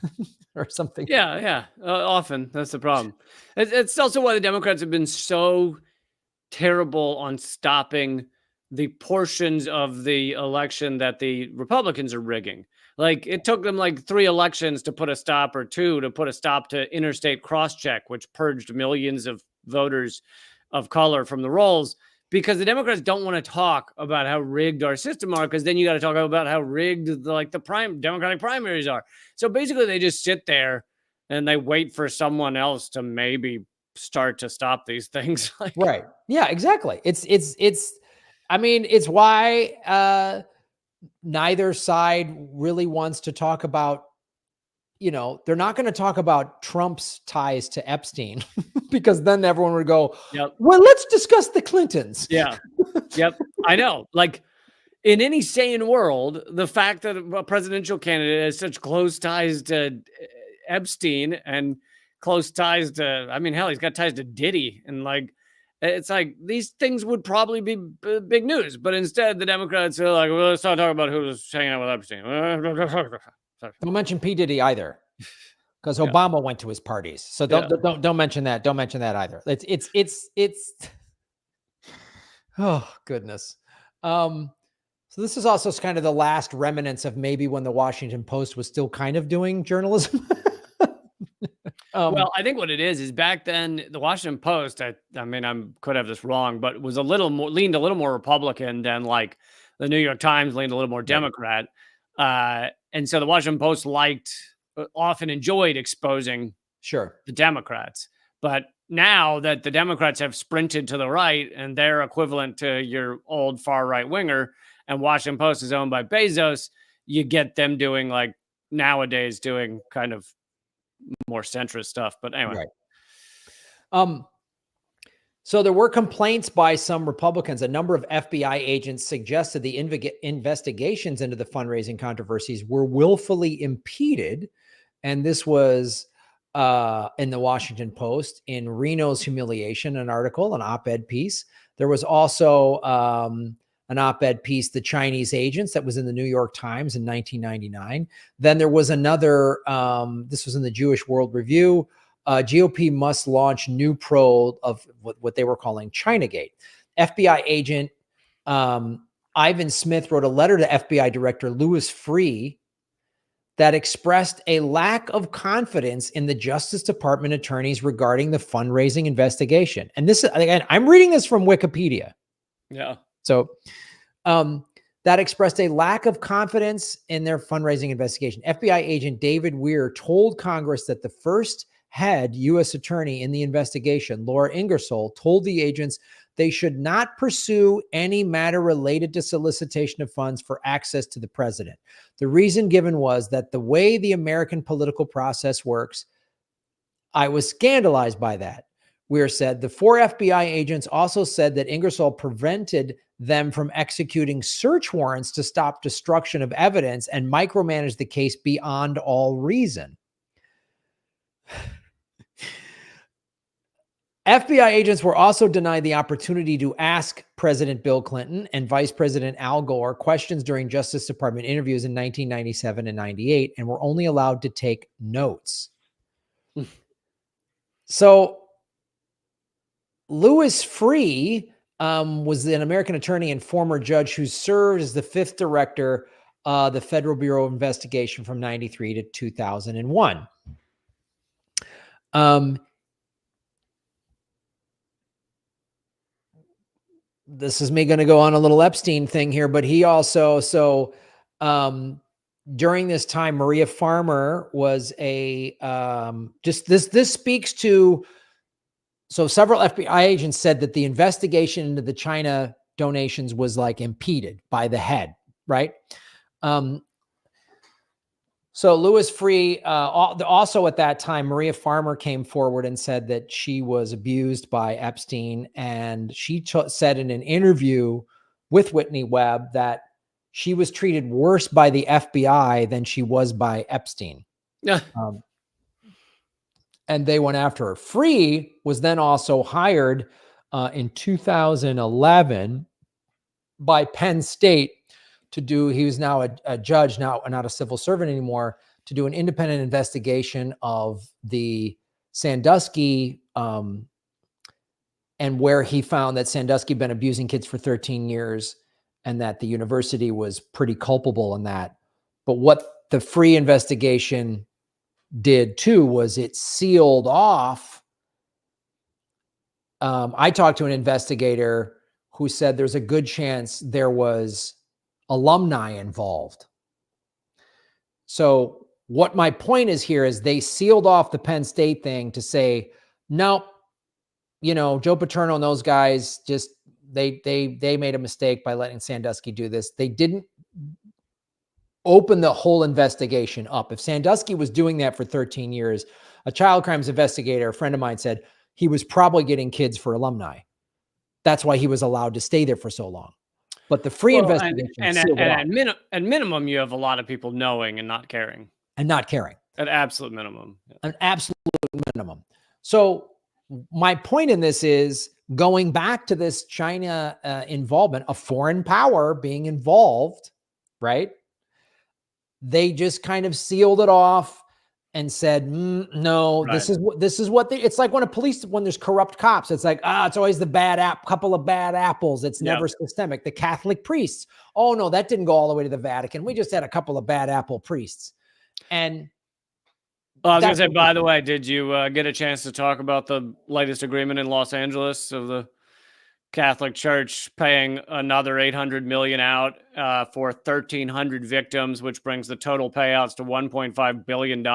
[SPEAKER 1] or something.
[SPEAKER 2] Yeah. Often that's the problem. It's also why the Democrats have been so terrible on stopping the portions of the election that the Republicans are rigging. Like, it took them like 3 elections to put a stop, or 2 to put a stop to interstate cross-check, which purged millions of voters of color from the rolls, because the Democrats don't want to talk about how rigged our system are, because then you got to talk about how rigged the Democratic primaries are. So basically they just sit there and they wait for someone else to maybe start to stop these things.
[SPEAKER 1] Right. Yeah, exactly. It's why neither side really wants to talk about, they're not going to talk about Trump's ties to Epstein because then everyone would go, well, let's discuss the Clintons.
[SPEAKER 2] Yeah. Yep. I know. Like, in any sane world, the fact that a presidential candidate has such close ties to Epstein and close ties to, hell, he's got ties to Diddy, and it's like these things would probably be big news, but instead the Democrats are like, well, let's not talk about who was hanging out with Epstein.
[SPEAKER 1] Don't mention P. Diddy either, because Obama went to his parties. So don't mention that. Don't mention that either. It's oh goodness. So this is also kind of the last remnants of maybe when the Washington Post was still kind of doing journalism.
[SPEAKER 2] Well, I think what it is back then, the Washington Post, I could have this wrong, but was leaned a little more Republican than like the New York Times leaned a little more Democrat. And so the Washington Post often enjoyed exposing the Democrats. But now that the Democrats have sprinted to the right and they're equivalent to your old far right winger, and Washington Post is owned by Bezos, you get them doing nowadays doing kind of more centrist stuff. But anyway.
[SPEAKER 1] Right. So there were complaints by some Republicans. A number of FBI agents suggested the investigations into the fundraising controversies were willfully impeded. And this was in the Washington Post, in Reno's humiliation, an article, an op-ed piece. There was also an op-ed piece, The Chinese Agents, that was in the New York Times in 1999. Then there was another, this was in the Jewish World Review, GOP must launch new probe of what they were calling Chinagate. FBI agent Ivan Smith wrote a letter to FBI Director Louis Freeh that expressed a lack of confidence in the Justice Department attorneys regarding the fundraising investigation. And this, again, I'm reading this from Wikipedia.
[SPEAKER 2] Yeah.
[SPEAKER 1] So that expressed a lack of confidence in their fundraising investigation. FBI agent David Weir told Congress that the first head U.S. attorney in the investigation, Laura Ingersoll, told the agents they should not pursue any matter related to solicitation of funds for access to the president. The reason given was that the way the American political process works, I was scandalized by that. Weir said the 4 FBI agents also said that Ingersoll prevented them from executing search warrants to stop destruction of evidence and micromanage the case beyond all reason. FBI agents were also denied the opportunity to ask President Bill Clinton and Vice President Al Gore questions during Justice Department interviews in 1997 and 98, and were only allowed to take notes. So Louis Freeh was an American attorney and former judge who served as the 5th director of the Federal Bureau of Investigation from 93 to 2001. This is me going to go on a little Epstein thing here, but he also, during this time, Maria Farmer was this speaks to, so several FBI agents said that the investigation into the China donations was like impeded by the head, right? So Louis Freeh, also at that time, Maria Farmer came forward and said that she was abused by Epstein. And she said in an interview with Whitney Webb that she was treated worse by the FBI than she was by Epstein.
[SPEAKER 2] Yeah.
[SPEAKER 1] And they went after her. Freeh was then also hired in 2011 by Penn State to do, he was now a judge, now not a civil servant anymore, to do an independent investigation of the Sandusky, and where he found that Sandusky had been abusing kids for 13 years and that the university was pretty culpable in that. But what the Freeh investigation did too was it sealed off. I talked to an investigator who said there's a good chance there was alumni involved. So what my point is here is they sealed off the Penn State thing to say, no, Joe Paterno and those guys just, they made a mistake by letting Sandusky do this. They didn't open the whole investigation up. If Sandusky was doing that for 13 years, a child crimes investigator, a friend of mine, said he was probably getting kids for alumni. That's why he was allowed to stay there for so long. But the Freeh investigation,
[SPEAKER 2] at minimum, you have a lot of people knowing and not caring.
[SPEAKER 1] And not caring.
[SPEAKER 2] At absolute minimum.
[SPEAKER 1] An absolute minimum. So my point in this is going back to this China involvement, a foreign power being involved, right? They just kind of sealed it off and said, no, right. This is what it's like when there's corrupt cops, it's like, it's always the couple of bad apples. It's never systemic. The Catholic priests. Oh no, that didn't go all the way to the Vatican. We just had a couple of bad apple priests. And
[SPEAKER 2] I was going to say, by the way, did you get a chance to talk about the latest agreement in Los Angeles of the Catholic Church paying another $800 million out for 1,300 victims, which brings the total payouts to $1.5 billion.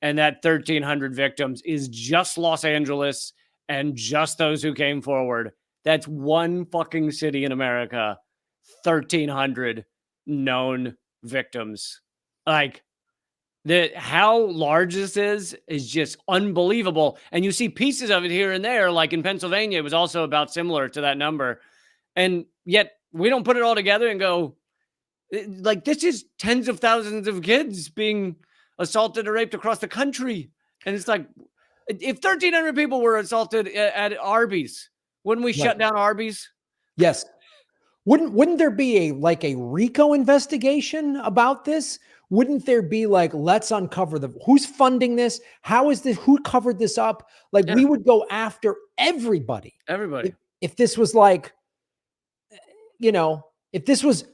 [SPEAKER 2] And that 1,300 victims is just Los Angeles and just those who came forward. That's one fucking city in America. 1,300 known victims. Like, how large this is just unbelievable. And you see pieces of it here and there, like in Pennsylvania, it was also about similar to that number. And yet we don't put it all together and go, like, this is tens of thousands of kids being assaulted or raped across the country. And it's like, if 1,300 people were assaulted at Arby's, wouldn't we shut down Arby's?
[SPEAKER 1] Yes. Wouldn't there be a RICO investigation about this? Wouldn't there be let's uncover who's funding this? How is this? Who covered this up? We would go after everybody.
[SPEAKER 2] Everybody.
[SPEAKER 1] If this was if this was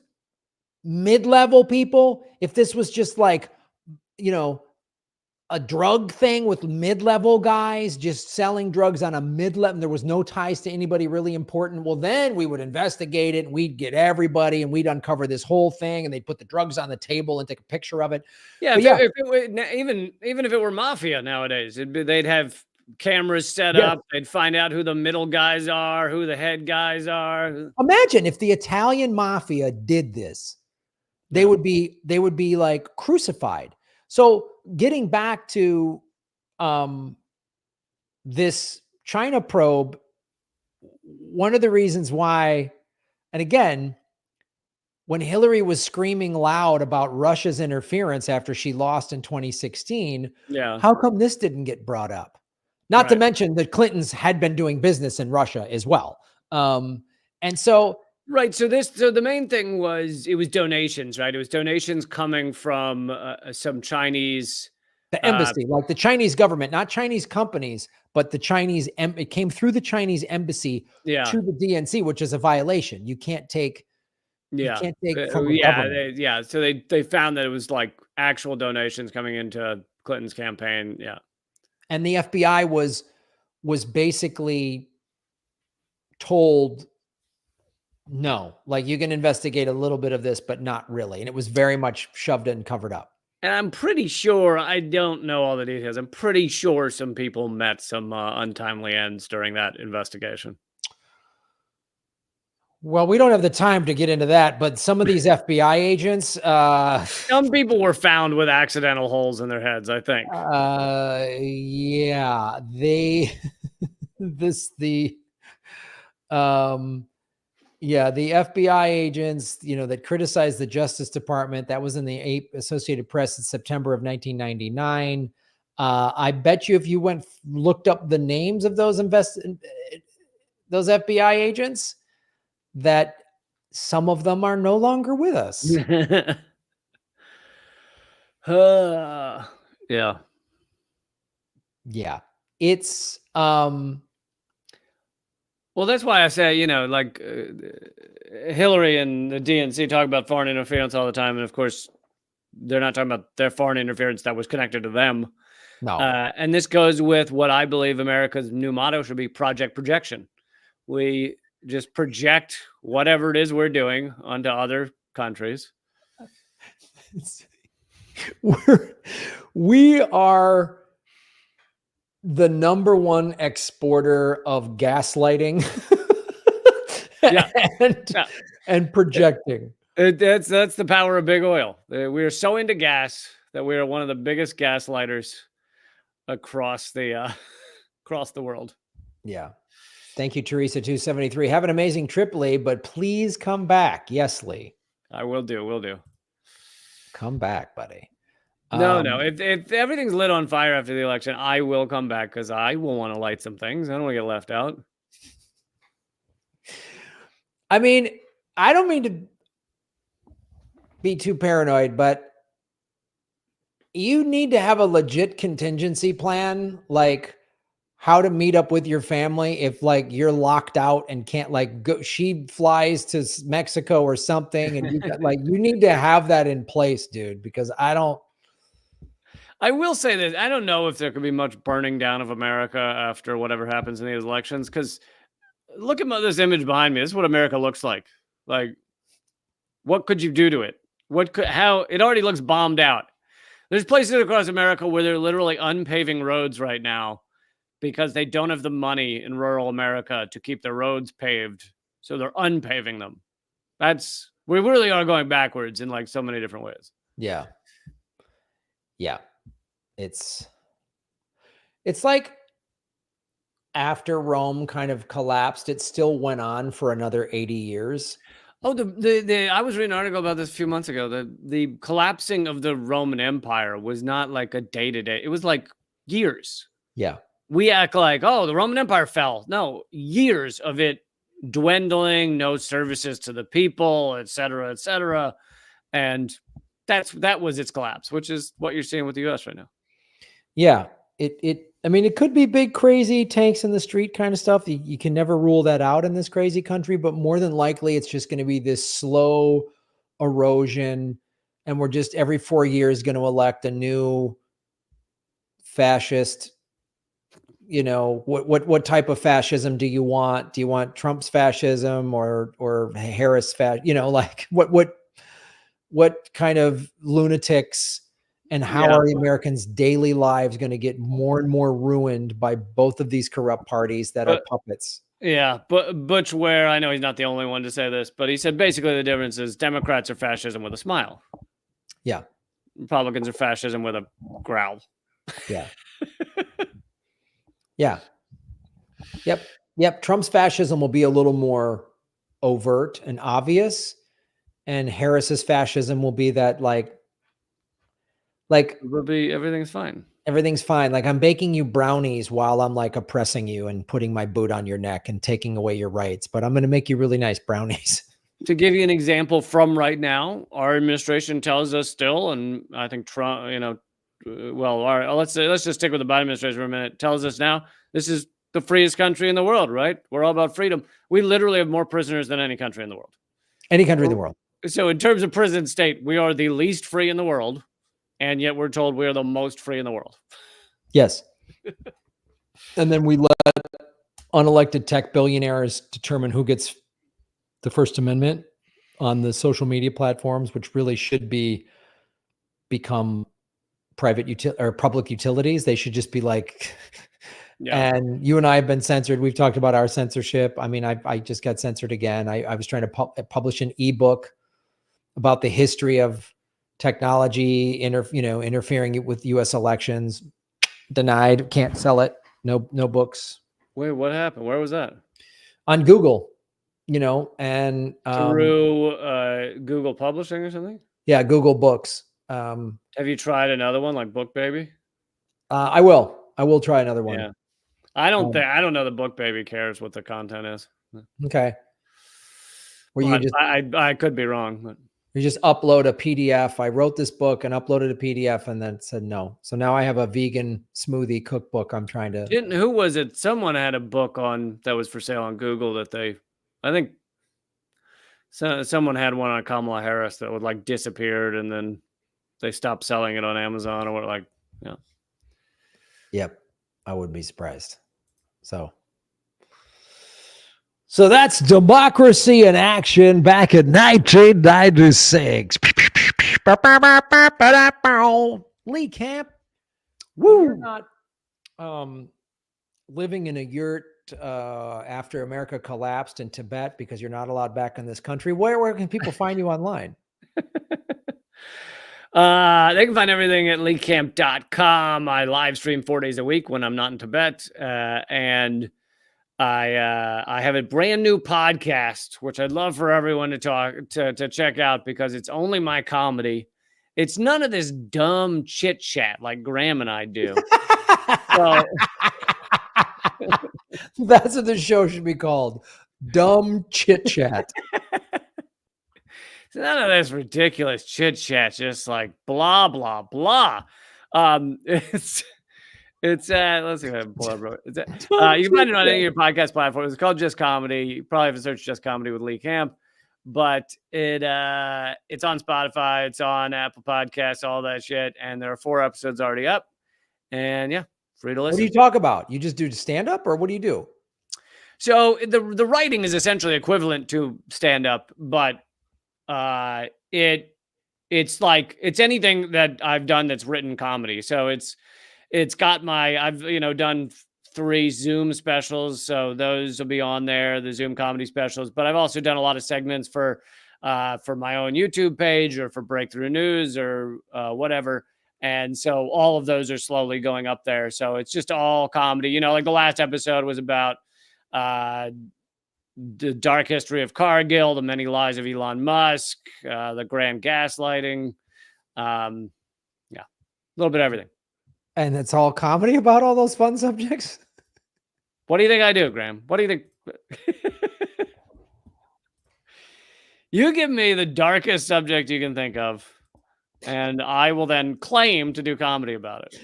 [SPEAKER 1] mid-level people, if this was just a drug thing with mid-level guys just selling drugs on a mid-level. There was no ties to anybody really important. Well, then we would investigate it and we'd get everybody and we'd uncover this whole thing and they'd put the drugs on the table and take a picture of it.
[SPEAKER 2] Yeah,
[SPEAKER 1] But
[SPEAKER 2] even if it were mafia nowadays, they'd have cameras set
[SPEAKER 1] yes.
[SPEAKER 2] up. They'd find out who the middle guys are, who the head guys are.
[SPEAKER 1] Imagine if the Italian mafia did this, they would be like crucified. So getting back to this China probe, one of the reasons why, and again, when Hillary was screaming loud about Russia's interference after she lost in 2016,
[SPEAKER 2] Yeah.
[SPEAKER 1] how come this didn't get brought up? Not to mention the Clintons had been doing business in Russia as well. And so
[SPEAKER 2] right. So the main thing was, it was donations, right? It was donations coming from some Chinese,
[SPEAKER 1] the embassy, like the Chinese government, not Chinese companies, but the Chinese, it came through the Chinese embassy to the DNC, which is a violation. You can't take, you can't take from a government.
[SPEAKER 2] So they found that it was like actual donations coming into Clinton's campaign. Yeah.
[SPEAKER 1] And the FBI was basically told, no, like you can investigate a little bit of this, but not really. And it was very much shoved and covered up.
[SPEAKER 2] And I'm pretty sure, I don't know all the details, I'm pretty sure some people met some untimely ends during that investigation.
[SPEAKER 1] Well, we don't have the time to get into that, but some of these FBI agents,
[SPEAKER 2] some people were found with accidental holes in their heads, I think.
[SPEAKER 1] Yeah, the FBI agents, that criticized the Justice Department, that was in the Associated Press in September of 1999. I bet you if you looked up the names of those FBI agents, that some of them are no longer with us.
[SPEAKER 2] Yeah.
[SPEAKER 1] It's
[SPEAKER 2] well, that's why I say, Hillary and the DNC talk about foreign interference all the time. And of course, they're not talking about their foreign interference that was connected to them.
[SPEAKER 1] No.
[SPEAKER 2] And this goes with what I believe America's new motto should be: project projection. We just project whatever it is we're doing onto other countries.
[SPEAKER 1] We are the number one exporter of gaslighting and projecting.
[SPEAKER 2] That's the power of big oil. We are so into gas that we are one of the biggest gaslighters across the world.
[SPEAKER 1] Yeah. Thank you, Teresa273. Have an amazing trip, Lee, but please come back. Yes, Lee.
[SPEAKER 2] I will do. Will do.
[SPEAKER 1] Come back, buddy.
[SPEAKER 2] No. If everything's lit on fire after the election, I will come back because I will want to light some things. I don't want to get left out.
[SPEAKER 1] I mean, I don't mean to be too paranoid, but you need to have a legit contingency plan, like how to meet up with your family if you're locked out and can't go. She flies to Mexico or something, and you need to have that in place, dude, because I will say this. I don't know if there could be much burning down of America after whatever happens in these elections, because look at this image behind me. This is what America looks like. Like, what could you do to it? How it already looks bombed out. There's places across America where they're literally unpaving roads right now because they don't have the money in rural America to keep the roads paved. So they're unpaving them. We really are going backwards in so many different ways. Yeah. Yeah. It's like after Rome kind of collapsed, it still went on for another 80 years.
[SPEAKER 2] Oh, I was reading an article about this a few months ago. The collapsing of the Roman Empire was not like a day-to-day. It was like years.
[SPEAKER 1] Yeah.
[SPEAKER 2] We act like, oh, the Roman Empire fell. No, years of it dwindling, no services to the people, et cetera, et cetera. And that was its collapse, which is what you're seeing with the U.S. right now.
[SPEAKER 1] Yeah. I mean, it could be big, crazy tanks in the street kind of stuff. You can never rule that out in this crazy country, but more than likely it's just going to be this slow erosion. And we're just every 4 years going to elect a new fascist, what type of fascism do you want? Do you want Trump's fascism or Harris like what kind of lunatics, and how are the Americans' daily lives going to get more and more ruined by both of these corrupt parties that are puppets?
[SPEAKER 2] Yeah, but Butch Ware, I know he's not the only one to say this, but he said basically the difference is Democrats are fascism with a smile.
[SPEAKER 1] Yeah.
[SPEAKER 2] Republicans are fascism with a growl.
[SPEAKER 1] Yeah. Yeah. Yep. Trump's fascism will be a little more overt and obvious, and Harris's fascism will be that like
[SPEAKER 2] It'll be everything's fine.
[SPEAKER 1] Everything's fine. Like, I'm baking you brownies while I'm like oppressing you and putting my boot on your neck and taking away your rights, but I'm going to make you really nice brownies.
[SPEAKER 2] To give you an example from right now, our administration tells us still, and I think Trump, let's just stick with the Biden administration for a minute. Tells us now this is the freest country in the world, right? We're all about freedom. We literally have more prisoners than any country in the world.
[SPEAKER 1] Any country in the world.
[SPEAKER 2] So in terms of prison state, we are the least free in the world. And yet we're told we are the most free in the world.
[SPEAKER 1] Yes. And then we let unelected tech billionaires determine who gets the First Amendment on the social media platforms, which really should become public utilities. They should just be like, and you and I have been censored. We've talked about our censorship. I mean, I just got censored again. I was trying to publish an ebook about the history of technology interfering with U.S. elections. Denied. Can't sell it. No books.
[SPEAKER 2] Wait, what happened? Where was that?
[SPEAKER 1] On Google, and
[SPEAKER 2] through Google Publishing or something.
[SPEAKER 1] Yeah, Google Books.
[SPEAKER 2] Have you tried another one like Book Baby?
[SPEAKER 1] I will try another one.
[SPEAKER 2] Yeah, I don't know that Book Baby cares what the content is.
[SPEAKER 1] Okay.
[SPEAKER 2] I could be wrong, but.
[SPEAKER 1] You just upload a PDF. I wrote this book and uploaded a PDF and then said no. So now I have a vegan smoothie cookbook I'm trying to.
[SPEAKER 2] Who was it? Someone had a book that was for sale on Google I think someone had one on Kamala Harris that would like disappeared and then they stopped selling it on Amazon or what, yeah.
[SPEAKER 1] Yep. I wouldn't be surprised. So that's democracy in action back in 1996. Lee Camp. Woo! You're not living in a yurt after America collapsed in Tibet because you're not allowed back in this country. Where can people find you online?
[SPEAKER 2] They can find everything at leecamp.com. I live stream 4 days a week when I'm not in Tibet. And I have a brand new podcast, which I'd love for everyone to check out because it's only my comedy. It's none of this dumb chit chat like Graham and I do. So,
[SPEAKER 1] that's what the show should be called. Dumb chit chat.
[SPEAKER 2] It's none of this ridiculous chit chat, just like blah, blah, blah. Let's see if I can pull up. You can find it on any of your podcast platforms. It's called Just Comedy. You probably have to search Just Comedy with Lee Camp, but it's on Spotify, it's on Apple Podcasts, all that shit. And there are 4 episodes already up. And yeah, free to listen.
[SPEAKER 1] What do you talk about? You just do stand up, or what do you do?
[SPEAKER 2] So the writing is essentially equivalent to stand up, but it's anything that I've done that's written comedy. So it's got I've done 3 Zoom specials, so those will be on there, the Zoom comedy specials. But I've also done a lot of segments for my own YouTube page or for Breakthrough News or whatever. And so all of those are slowly going up there. So it's just all comedy. Like the last episode was about the dark history of Cargill, the many lies of Elon Musk, the grand gaslighting. Yeah, a little bit of everything.
[SPEAKER 1] And it's all comedy about all those fun subjects?
[SPEAKER 2] What do you think I do, Graham? What do you think? You give me the darkest subject you can think of, and I will then claim to do comedy about it.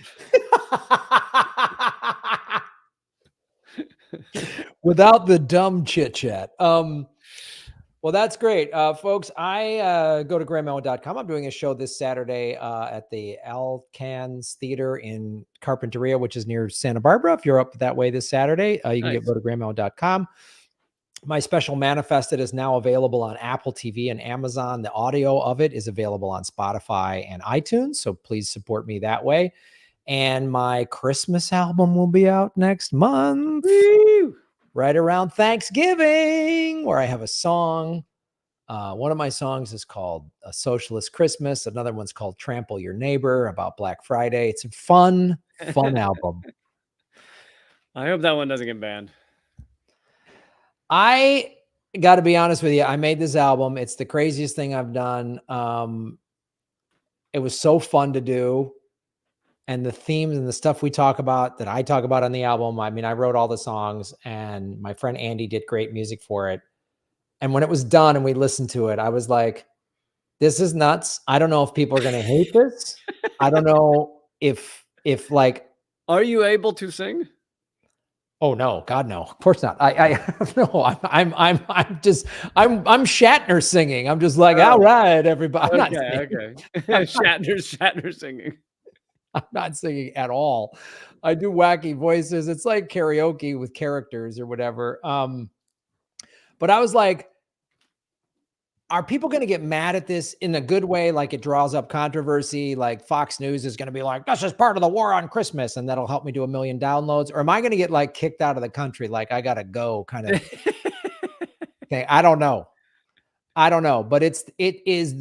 [SPEAKER 1] Without the dumb chit chat. Well, Well, that's great. Folks, I go to grandmelon.com. I'm doing a show this Saturday at the Alcans Theater in Carpinteria, which is near Santa Barbara. If you're up that way this Saturday, you can go to grandmelon.com. My special Manifested is now available on Apple TV and Amazon. The audio of it is available on Spotify and iTunes. So please support me that way. And my Christmas album will be out next month.
[SPEAKER 2] Woo!
[SPEAKER 1] Right around Thanksgiving, where I have a song. One of my songs is called A Socialist Christmas. Another one's called Trample Your Neighbor, about Black Friday. It's a fun album.
[SPEAKER 2] I hope that one doesn't get banned.
[SPEAKER 1] I got to be honest with you. I made this album. It's the craziest thing I've done. It was so fun to do. And the themes and the stuff we talk about that I talk about on the album. I mean, I wrote all the songs and my friend Andy did great music for it. And when it was done and we listened to it, I was like, this is nuts. I don't know if people are going to hate this. I don't know if like,
[SPEAKER 2] are you able to sing?
[SPEAKER 1] Oh no, God, no, of course not. No, I'm Shatner singing. I'm just like, all right, everybody.
[SPEAKER 2] Okay. Shatner singing.
[SPEAKER 1] I'm not singing at all. I do wacky voices. It's like karaoke with characters or whatever. But I was like, are people going to get mad at this in a good way? Like it draws up controversy. Like Fox News is going to be like, this is part of the war on Christmas. And that'll help me do 1 million downloads. Or am I going to get like kicked out of the country? Like I got to go kind of thing. I don't know. But it is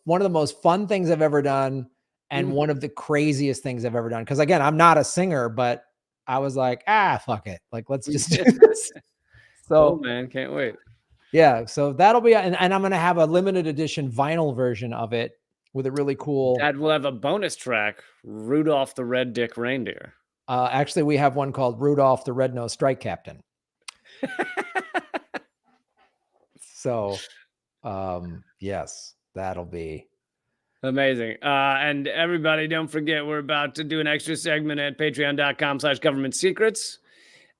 [SPEAKER 1] one of the most fun things I've ever done. And one of the craziest things I've ever done. Cause again, I'm not a singer, but I was like, fuck it. Like, let's just do this. So
[SPEAKER 2] man, can't wait.
[SPEAKER 1] Yeah, so that'll be, and I'm going to have a limited edition vinyl version of it with a really cool.
[SPEAKER 2] That will have a bonus track, Rudolph the Red Dick Reindeer.
[SPEAKER 1] Actually, we have one called Rudolph the Red-Nosed Strike Captain. So, yes, that'll be
[SPEAKER 2] amazing. And everybody, don't forget, we're about to do an extra segment at patreon.com/government secrets.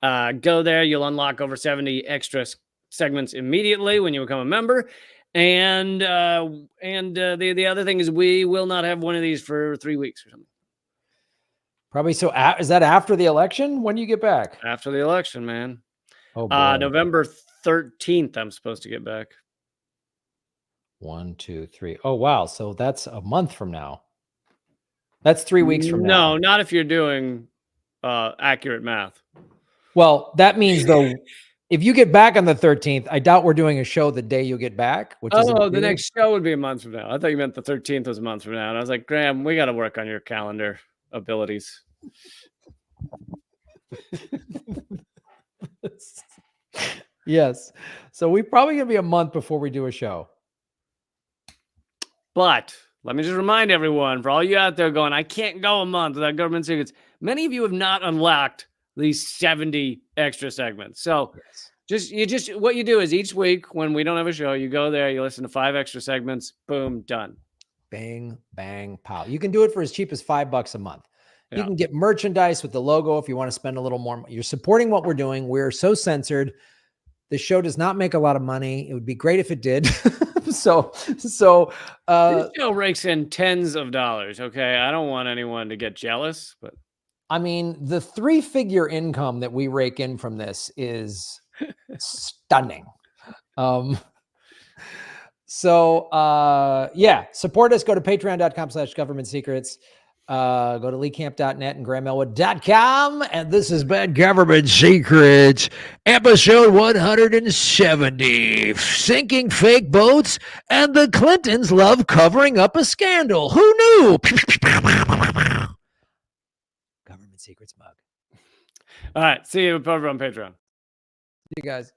[SPEAKER 2] Go there. You'll unlock over 70 extra segments immediately when you become a member. And the other thing is we will not have one of these for 3 weeks or something.
[SPEAKER 1] Probably. So is that after the election? When do you get back?
[SPEAKER 2] After the election, man.
[SPEAKER 1] Oh, boy.
[SPEAKER 2] November 13th, I'm supposed to get back.
[SPEAKER 1] 1, 2, 3. Oh, wow. So that's a month from now. That's 3 weeks from now.
[SPEAKER 2] No, not if you're doing accurate math.
[SPEAKER 1] Well, that means though, if you get back on the 13th, I doubt we're doing a show the day you get back. Which is
[SPEAKER 2] the next show would be a month from now. I thought you meant the 13th was a month from now. And I was like, Graham, we got to work on your calendar abilities.
[SPEAKER 1] Yes. So we probably going to be a month before we do a show.
[SPEAKER 2] But let me just remind everyone, for all you out there going, I can't go a month without government secrets. Many of you have not unlocked these 70 extra segments. So what you do is each week when we don't have a show, you go there, you listen to 5 extra segments, boom, done.
[SPEAKER 1] Bang, bang, pow. You can do it for as cheap as $5 a month. Yeah. You can get merchandise with the logo if you want to spend a little more. You're supporting what we're doing. We're so censored. The show does not make a lot of money. It would be great if it did. So this
[SPEAKER 2] show rakes in tens of dollars. Okay. I don't want anyone to get jealous, but
[SPEAKER 1] I mean, the 3-figure income that we rake in from this is stunning. Yeah, support us. Go to patreon.com/government secrets. Go to leecamp.net and grahamelwood.com. And this has been Government Secrets, episode 170. Sinking fake boats, and the Clintons love covering up a scandal. Who knew? Government Secrets mug.
[SPEAKER 2] All right. See you over on Patreon.
[SPEAKER 1] See you guys.